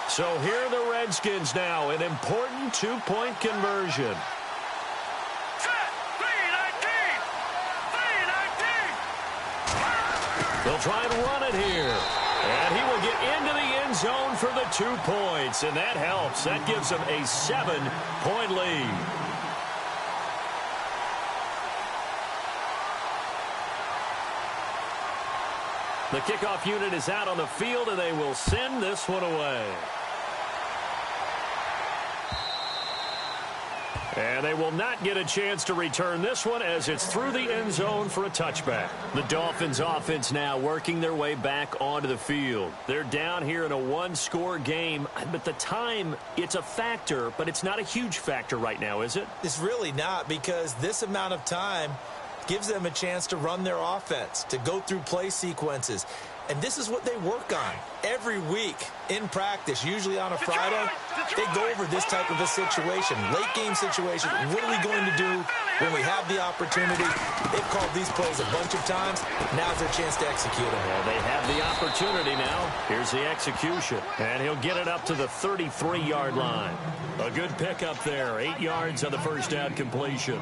So here are the Redskins now, an important 2-point conversion. Set. 3:19. 3:19. They'll try and run it here. And he will get into the end zone for the 2 points, and that helps. That gives them a 7-point lead. The kickoff unit is out on the field, and they will send this one away. And they will not get a chance to return this one as it's through the end zone for a touchback. The Dolphins offense now working their way back onto the field. They're down here in a one-score game, but the time, it's a factor, but it's not a huge factor right now, is it? It's really not, because this amount of time gives them a chance to run their offense, to go through play sequences. And this is what they work on every week in practice, usually on a Friday. They go over this type of a situation, late-game situation. What are we going to do when we have the opportunity? They've called these plays a bunch of times. Now's their chance to execute them. Well, they have the opportunity now. Here's the execution. And he'll get it up to the 33-yard line. A good pickup there. 8 yards on the first down completion.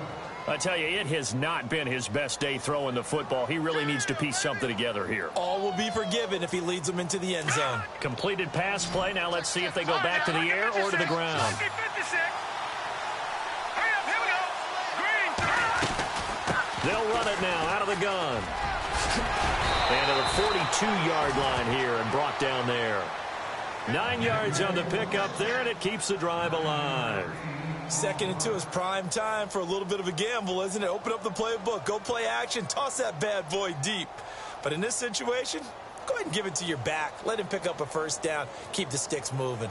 I tell you, it has not been his best day throwing the football. He really needs to piece something together here. All will be forgiven if he leads them into the end zone. Completed pass play. Now let's see if they go back to the air or to the ground. They'll run it now out of the gun. And to the 42-yard line here and brought down there. 9 yards on the pickup there, and it keeps the drive alive. 2nd and 2 is prime time for a little bit of a gamble, isn't it? Open up the playbook, go play action, toss that bad boy deep. But in this situation, go ahead and give it to your back. Let him pick up a first down. Keep the sticks moving.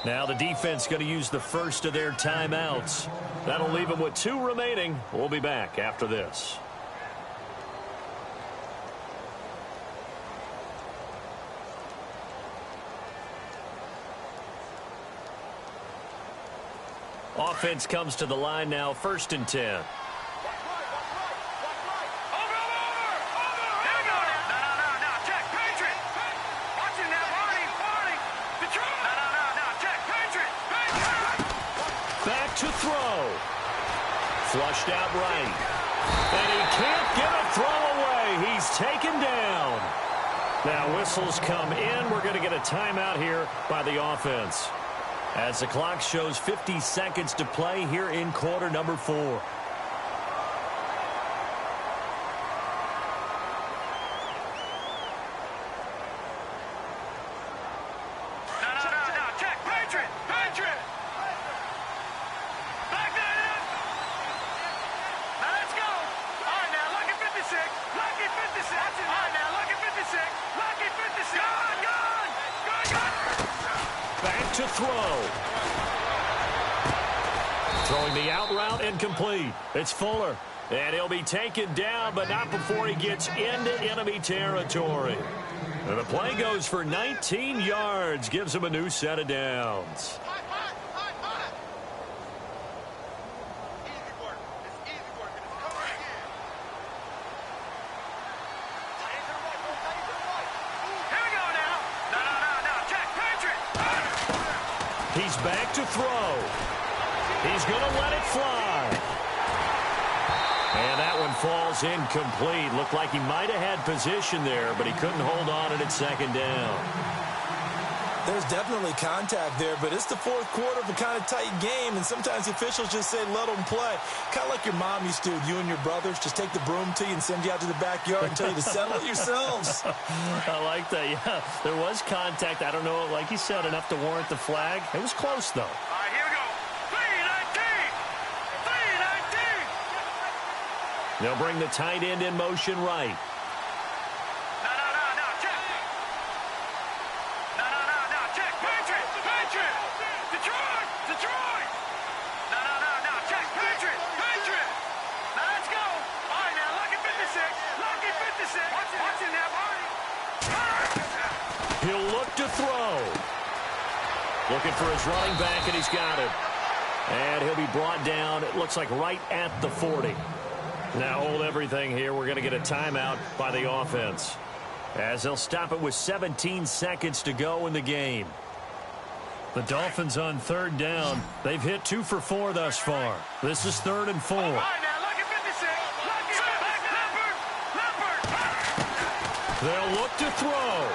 Now the defense going to use the first of their timeouts. That'll leave them with 2 remaining. We'll be back after this. Offense comes to the line now, 1st and 10. Back to throw. Flushed out right. And he can't get a throw away. He's taken down. Now whistles come in. We're going to get a timeout here by the offense, as the clock shows 50 seconds to play here in quarter number 4. To throw. Throwing the out route incomplete. It's Fuller. And he'll be taken down, but not before he gets into enemy territory. And the play goes for 19 yards. Gives him a new set of downs. He's back to throw. He's going to let it fly. And that one falls incomplete. Looked like he might have had position there, but he couldn't hold on at 2nd down. There's definitely contact there, but it's the 4th quarter of a kind of tight game, and sometimes the officials just say, let them play. Kind of like your mom used to with you and your brothers. Just take the broom to you and send you out to the backyard and tell you to settle it yourselves. I like that, yeah. There was contact. I don't know, like you said, enough to warrant the flag. It was close, though. All right, here we go. 3-19. They'll bring the tight end in motion right. He'll look to throw. Looking for his running back, and he's got it. And he'll be brought down, it looks like right at the 40. Now hold everything here. We're going to get a timeout by the offense, as they'll stop it with 17 seconds to go in the game. The Dolphins on 3rd down. They've hit 2 for 4 thus far. This is 3rd and 4. They'll look to throw.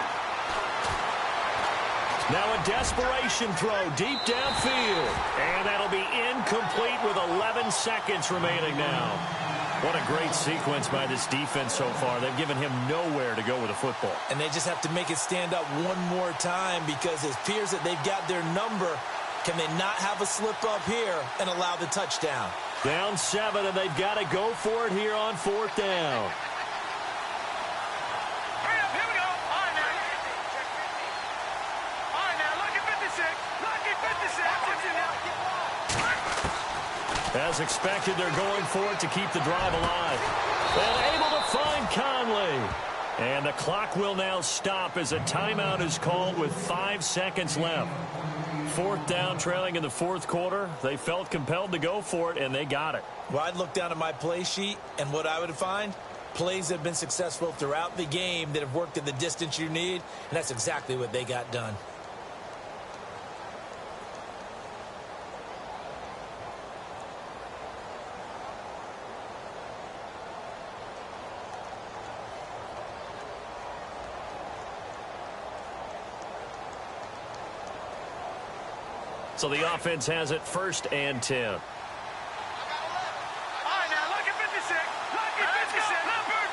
Now a desperation throw deep downfield. And that'll be incomplete with 11 seconds remaining now. What a great sequence by this defense so far. They've given him nowhere to go with the football. And they just have to make it stand up one more time, because it appears that they've got their number. Can they not have a slip-up here and allow the touchdown? Down 7, and they've got to go for it here on 4th down. Hurry up, here we go. All right, now. All right, now, lucky 56. Lucky 56. What's in there? As expected, they're going for it to keep the drive alive. And able to find Conley. And the clock will now stop as a timeout is called with 5 seconds left. 4th down, trailing in the 4th quarter. They felt compelled to go for it, and they got it. Well, I'd look down at my play sheet, and what I would find, plays that have been successful throughout the game that have worked at the distance you need, and that's exactly what they got done. So the offense has it 1st and 10. All right, now, lucky 56. Lucky 56. Leopard.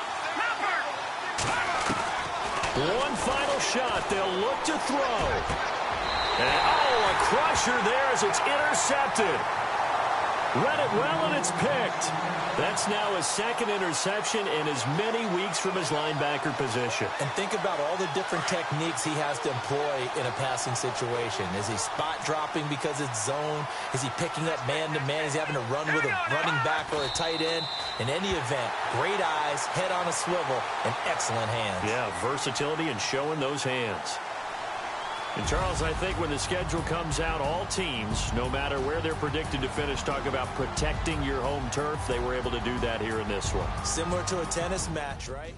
One final shot. They'll look to throw. And, a crusher there as it's intercepted. Read it well, and it's picked. That's now his 2nd interception in as many weeks from his linebacker position. And think about all the different techniques he has to employ in a passing situation. Is he spot dropping because it's zone? Is he picking up man-to-man? Is he having to run with a running back or a tight end? In any event, great eyes, head on a swivel, and excellent hands. Yeah, versatility and showing those hands. And, Charles, I think when the schedule comes out, all teams, no matter where they're predicted to finish, talk about protecting your home turf. They were able to do that here in this one. Similar to a tennis match, right?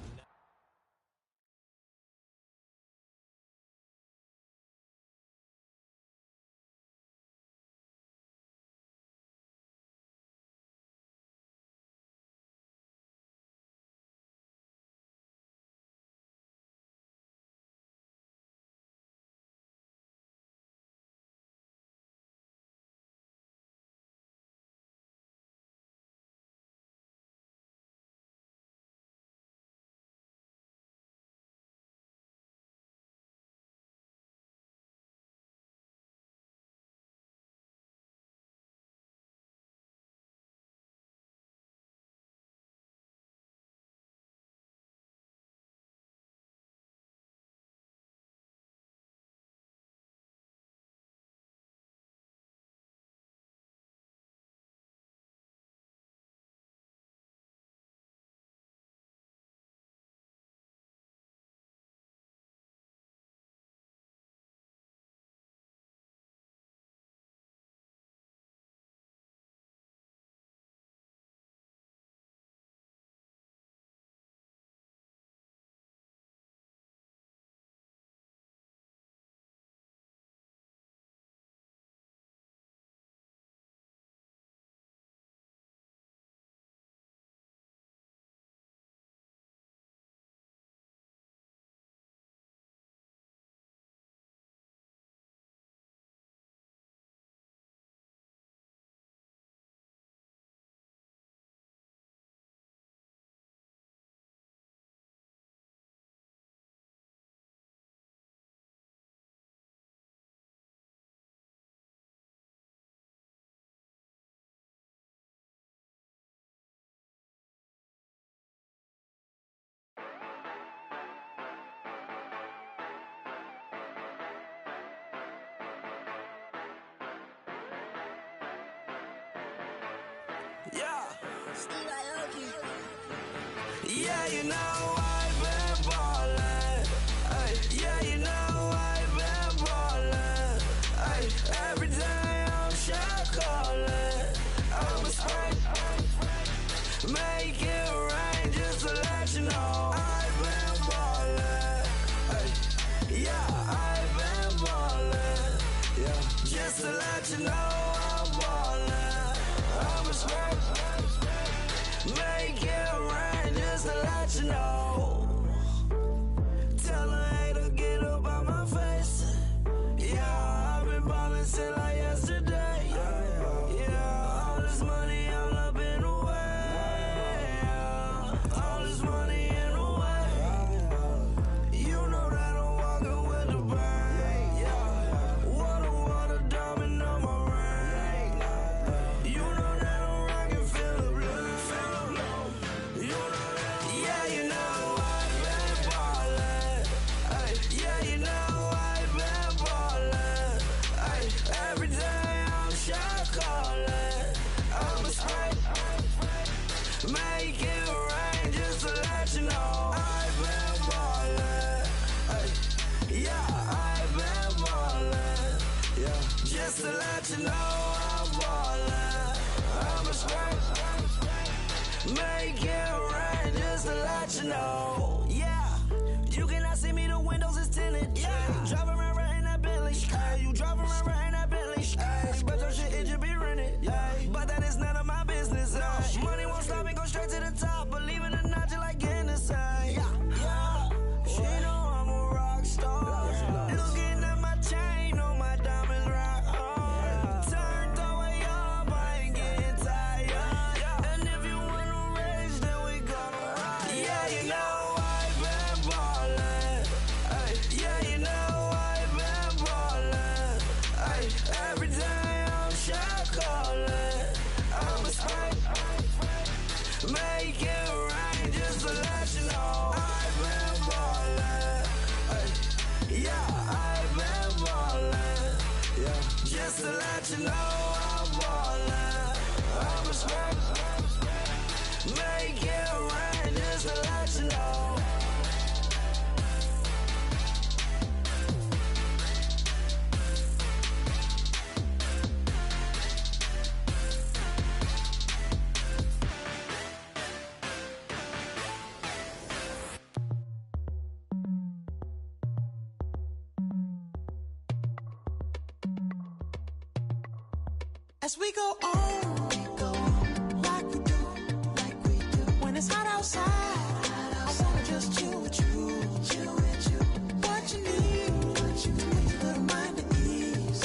Yeah. Yeah, you know I've been ballin'. Ay, yeah, you know I've been ballin'. Ay, every day I'm shot callin'. I'm a spray. Make it rain just to let you know I've been ballin'. Ay, yeah, I've been ballin'. Yeah, just to let you know I'm ballin'. I'm a spray. Make it rain just to let you know. Tell a hater get up on my face. Yeah, I've been ballin' since like yesterday. Yeah, all this money all up in the way. All this money in the way. You know that I'm walking with the bank. Yeah, water, diamond on my know I've been ballin'. Yeah, I've been ballin'. Yeah, just to let you know I'm ballin'. I'm a straight. Make it rain just to let you know. Yeah, you cannot see me, the windows is tinted. Yeah, driving around right in that Bentley. Hey, you driving around right in that Bentley. Hey, but your shit, it should be rented. Hey, but that is none of my business. Hey, money won't stop me, go straight to the top. Believe it or not, just like getting the same. Yeah, she know I'm a rock star. Looking at my chain, on my diamonds rock hard. Turned the way up, I ain't getting tired. And if you wanna race, then we gonna ride. Yeah, you know I've been ballin'. Yeah, you know I've been ballin'. Every day I'm shot callin'. I'm a straight. Make it rain just to let you know I've been ballin'. Yeah, I've been ballin'. Yeah, just to let you know I'm ballin'. I'm a straight. Make it rain just to let you know. As we go on, like we do. When it's hot outside, I wanna just chill with you. What you need, to make your little mind at ease.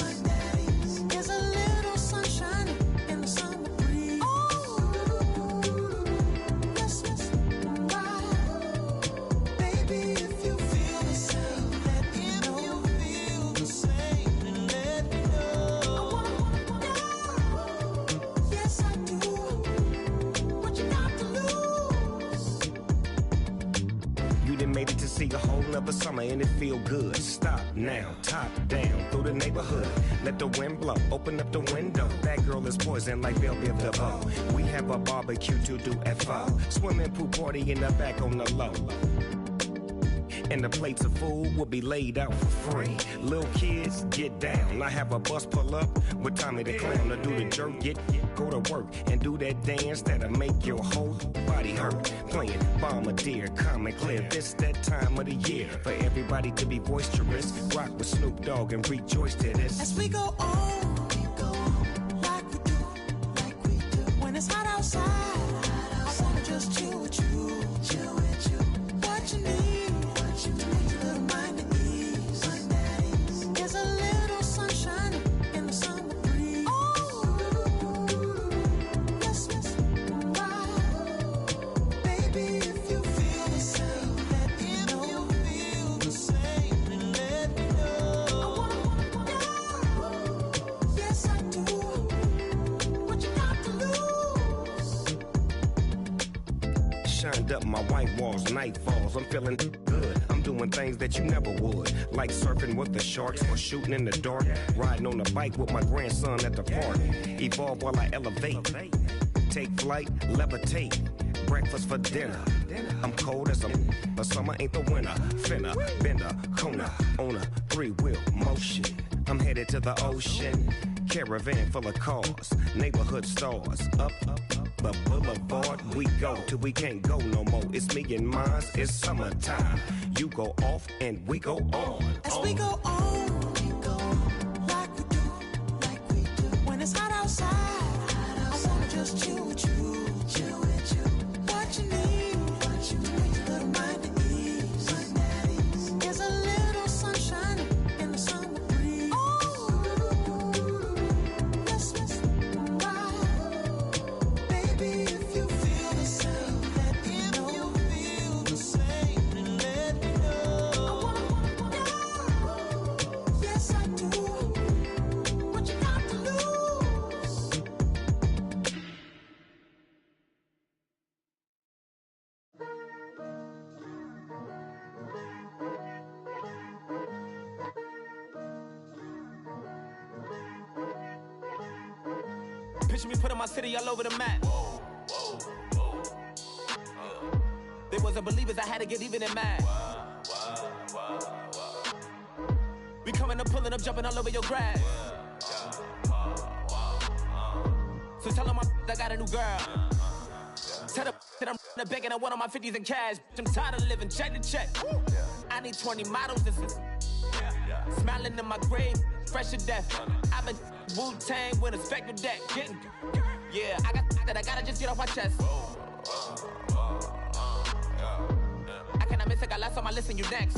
There's a little sunshine in the summer breeze. Let's ride. Baby, if you feel the same, let me know. If you feel the same, then let me know. Yes, I do. What you got to lose? You done made it to see a whole nother summer and it feel good. Stop now, top down through the neighborhood. Let the wind blow, open up the window. That girl is poison like Belleville the bow. We have a barbecue to do at 4. Swimming pool party in the back on the low. And the plates of food will be laid out for free. Little kids, get down. I have a bus pull up with Tommy the Clown to do the jerk, go to work and do that dance that'll make your whole body hurt. Playing Bombardier, calm and clear. This that time of the year for everybody to be boisterous. Rock with Snoop Dogg and rejoice to this. As we go on, like we do. When it's hot outside, I wanna just chill with you. What you need, to make your little mind at ease. There's a little sunshine in the summer breeze. Let's ride. Baby, if you feel the same, let me know. If you feel the same, then let me know. Yes, I do. What you got to lose? Shined up my white walls, night falls. I'm feeling good. I'm doing things that you never would, like surfing with the sharks or shooting in the dark. Riding on a bike with my grandson at the park. Evolve while I elevate. Take flight, levitate. Breakfast for dinner. I'm cold as but summer ain't the winter. Finna, bender, Kona, on a 3-wheel motion. I'm headed to the ocean. Caravan full of cars, neighborhood stars. Up the boulevard we go till we can't go no more. It's me and mine, it's summertime. You go off and we go on. As we go on, like we do. When it's hot outside, I wanna just chill with you. What you need, to make your little mind at ease. There's a little sunshine in the summer breeze. Let's ride. Baby, if you feel the same, let me know. If you feel the same, then let me know. Yes, I do. What you got to lose? Picture me putting my city all over the map. They wasn't believers, I had to get even and mad. We coming up, pulling up, jumping all over your grass. So tell them I got a new girl. Tell them that I'm in the bank and I want all my 50s in cash. I'm tired of living check to check. I need 20 models. This is smiling in my grave, fresh to death. I've been Wu-Tang with a spectral deck. Getting, yeah, I gotta just get off my chest. I cannot miss it, got last on my list and you next.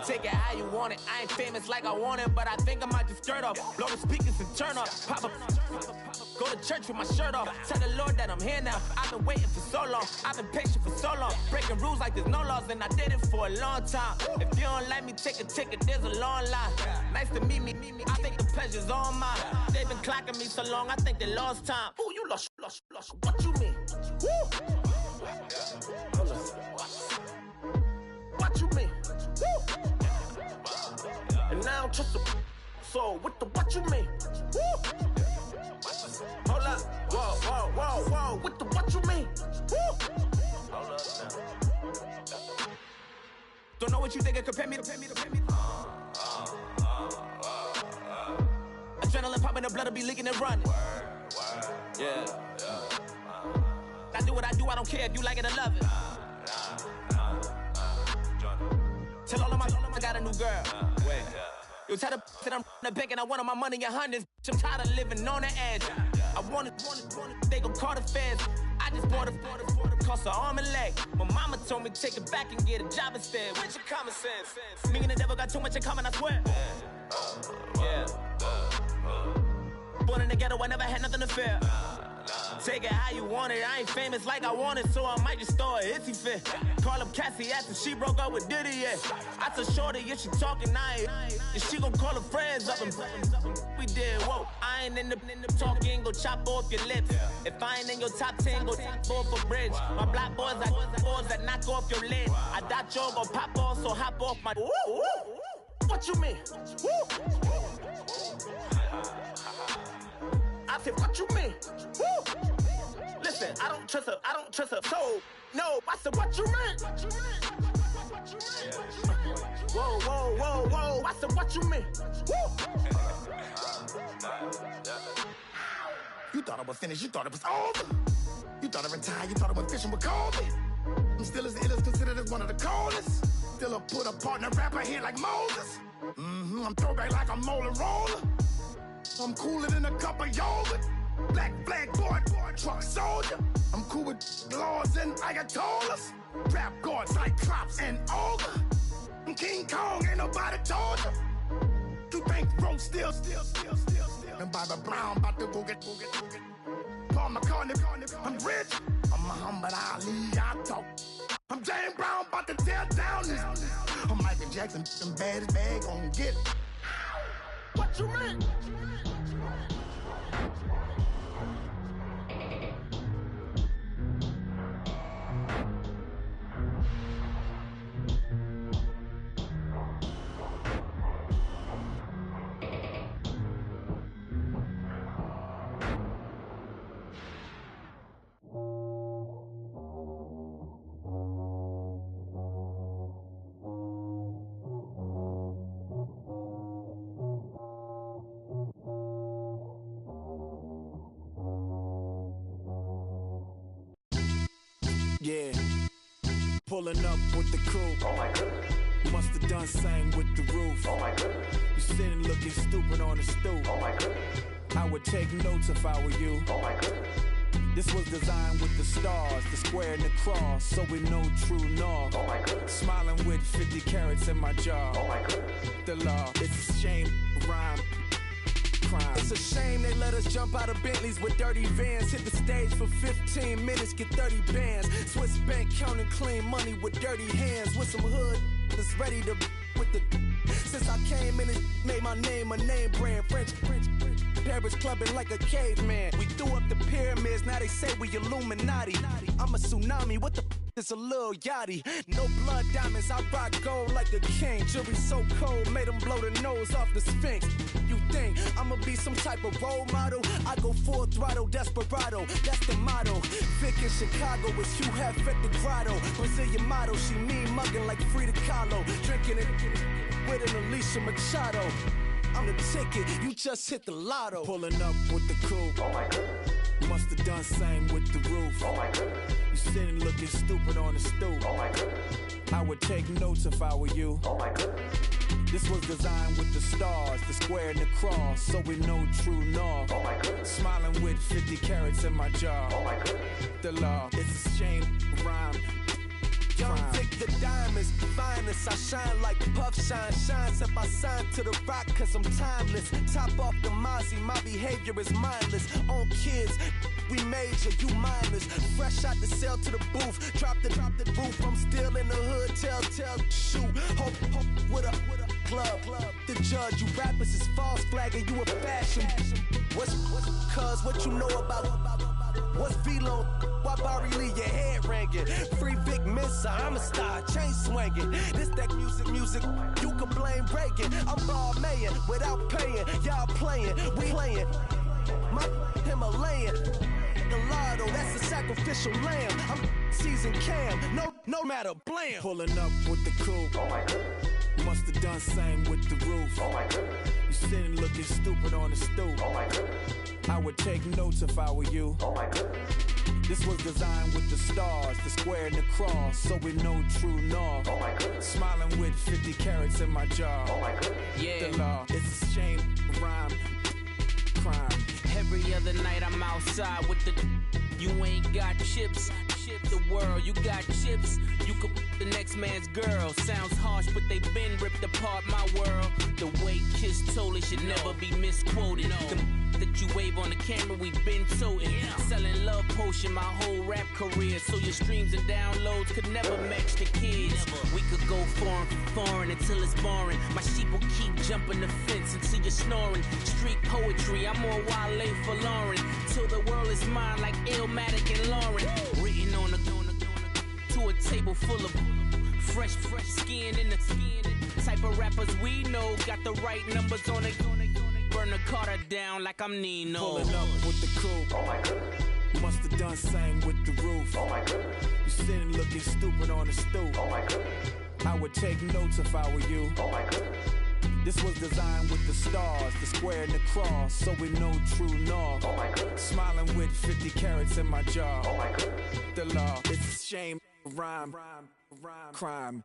Take it how you want it. I ain't famous like I want it, but I think I might just skirt off. Blow the speakers and turn up. Pop up. Go to church with my shirt off. Tell the Lord that I'm here now. I've been waiting for so long. I've been patient for so long. Breaking rules like there's no laws, and I did it for a long time. If you don't like me, take a ticket. There's a long line. Nice to meet me. I think the pleasure's all mine. They've been clocking me so long, I think they lost time. Ooh, you lost. What you mean? Woo! What you mean? Woo! And now I'm just a so what you mean? Woo! Hold up, whoa, what you mean? Woo! Hold up now. Don't know what you think it compare me to. Adrenaline popping, the blood will be leaking and running. Yeah. I do what I do, I don't care if you like it or love it. Tell all of my I got a new girl. Wait. You tell the that I'm in the bank and I want all my money in hundreds. I'm tired of living on the edge. I want it, they gon' call the feds. I just bought a cost an arm and leg. My mama told me take it back and get a job instead. Where's your common sense? Me and the devil got too much in common, I swear. Yeah. Born in the ghetto, I never had nothing to fear. Take it how you want it. I ain't famous like I want it, so I might just throw a hissy fit. Call up Cassie after she broke up with Diddy, yeah. I told Shorty if she talking, and she gon' call her friends up and we did, whoa. I ain't in the talking, go chop off your lips. If I ain't in your top 10, go top 4 for bridge. My black boys like boys that knock off your lid. I thought you gon' pop off, so hop off my. What you mean? I said, what you mean? Woo! Listen, I don't trust her soul. No, I said, what you mean? Whoa, I said, what you mean? Woo! You thought I was finished, you thought it was over. You thought I retired, you thought I went fishing with Colby. I'm still as ill as considered as one of the coldest. Still a put a partner rapper here like Moses. I'm throwback like a molar roller. I'm cooler than a cup of yogurt. Black flag boy, truck soldier. I'm cool with laws and Ayatollahs. Rap god, Cyclops and Ogre. I'm King Kong, ain't nobody told you. You think road still. And Bobby Brown about to go get. Paul McCartney, I'm rich. I'm Muhammad Ali, I talk. I'm James Brown, about to tear down this. I'm Michael Jackson, them bad as bad, gon' get it. What you mean? Yeah, pulling up with the crew. Oh my goodness. Must have done same with the roof. Oh my goodness. You sitting looking stupid on the stoop. Oh my goodness. I would take notes if I were you. Oh my goodness. This was designed with the stars, the square and the cross, so we know true north. Oh my goodness. Smiling with 50 carats in my jaw. Oh my goodness. The law, it's a shame, rhyme. Crime. It's a shame they let us jump out of Bentleys with dirty vans. Hit the stage for 15 minutes, get 30 bands. Swiss bank counting clean money with dirty hands. With some hood that's ready to with the. Since I came in and made my name a name brand. French. Paris clubbing like a caveman. We threw up the pyramids, now they say we Illuminati. I'm a tsunami, what the is a little yachty. No blood diamonds, I rock gold like a king. Jury so cold, made them blow the nose off the Sphinx. You think I'ma be some type of role model? I go full throttle, desperado, that's the motto. Vic in Chicago is Hugh Hef at the grotto. Brazilian model, she mean mugging like Frida Kahlo. Drinking it with an Alicia Machado. I'm the ticket, you just hit the lotto. Pulling up with the coupe. Oh my goodness. Must have done same with the roof. Oh my goodness. You sitting looking stupid on the stoop. Oh my goodness. I would take notes if I were you. Oh my goodness. This was designed with the stars, the square and the cross, so we know true north. Oh my goodness. Smiling with 50 carats in my jaw. Oh my goodness. The law, it's a shame, rhyme. Young Vic, the diamonds, finest. I shine like Puff Shine. Shines if I sign to the rock, cause I'm timeless. Top off the Mozzie, my behavior is mindless. On kids, we major, you minors. Fresh out the cell to the booth. Drop the roof, I'm still in the hood. Tell, shoot. Hope with a club. The judge, you rappers is false flagging, you a fashion. What's cuz, what you know about? What's V-Lo? Why Barry Lee, your head ringing? Free Vic Mensa, I'm a star, chain swinging. This that music, you can blame Reagan. I'm ball mayin' without paying. Y'all playing, we playing. My Himalayan. The lotto, that's a sacrificial lamb. I'm seasoned cam, no matter, blam. Pulling up with the coupe. Oh my goodness. Must have done same with the roof. Oh my goodness. You sitting looking stupid on the stoop. Oh my goodness. I would take notes if I were you. Oh my goodness. This was designed with the stars, the square and the cross, so we know true north. Oh my goodness. Smiling with 50 carats in my jaw. Oh my goodness. Yeah. The law, it's a shame, rhyme, crime. Every other night I'm outside with the. You ain't got chips. The world, you got chips. You could the next man's girl. Sounds harsh, but they been ripped apart my world. The way Kiss told it should never be misquoted. The that you wave on the camera, we been toting. Selling love potion my whole rap career, so your streams and downloads could never match the kids. We could go foreign until it's boring. My sheep will keep jumping the fence until you're snoring. Street poetry, I'm more Wale for Lauren. Till the world is mine like Illmatic and Lauren. Written on to a table full of fresh skin in the type of rappers we know. Got the right numbers on it. Burn the Carter down like I'm Nino. Pulling up with the coupe. Oh my goodness. Must have done same with the roof. Oh my goodness. You sitting looking stupid on the stoop. Oh my goodness. I would take notes if I were you. Oh my goodness. This was designed with the stars, the square and the cross, so we know true north. Oh my goodness. Smiling with 50 carats in my jaw. Oh my goodness. The law, it's a shame, rhyme, crime.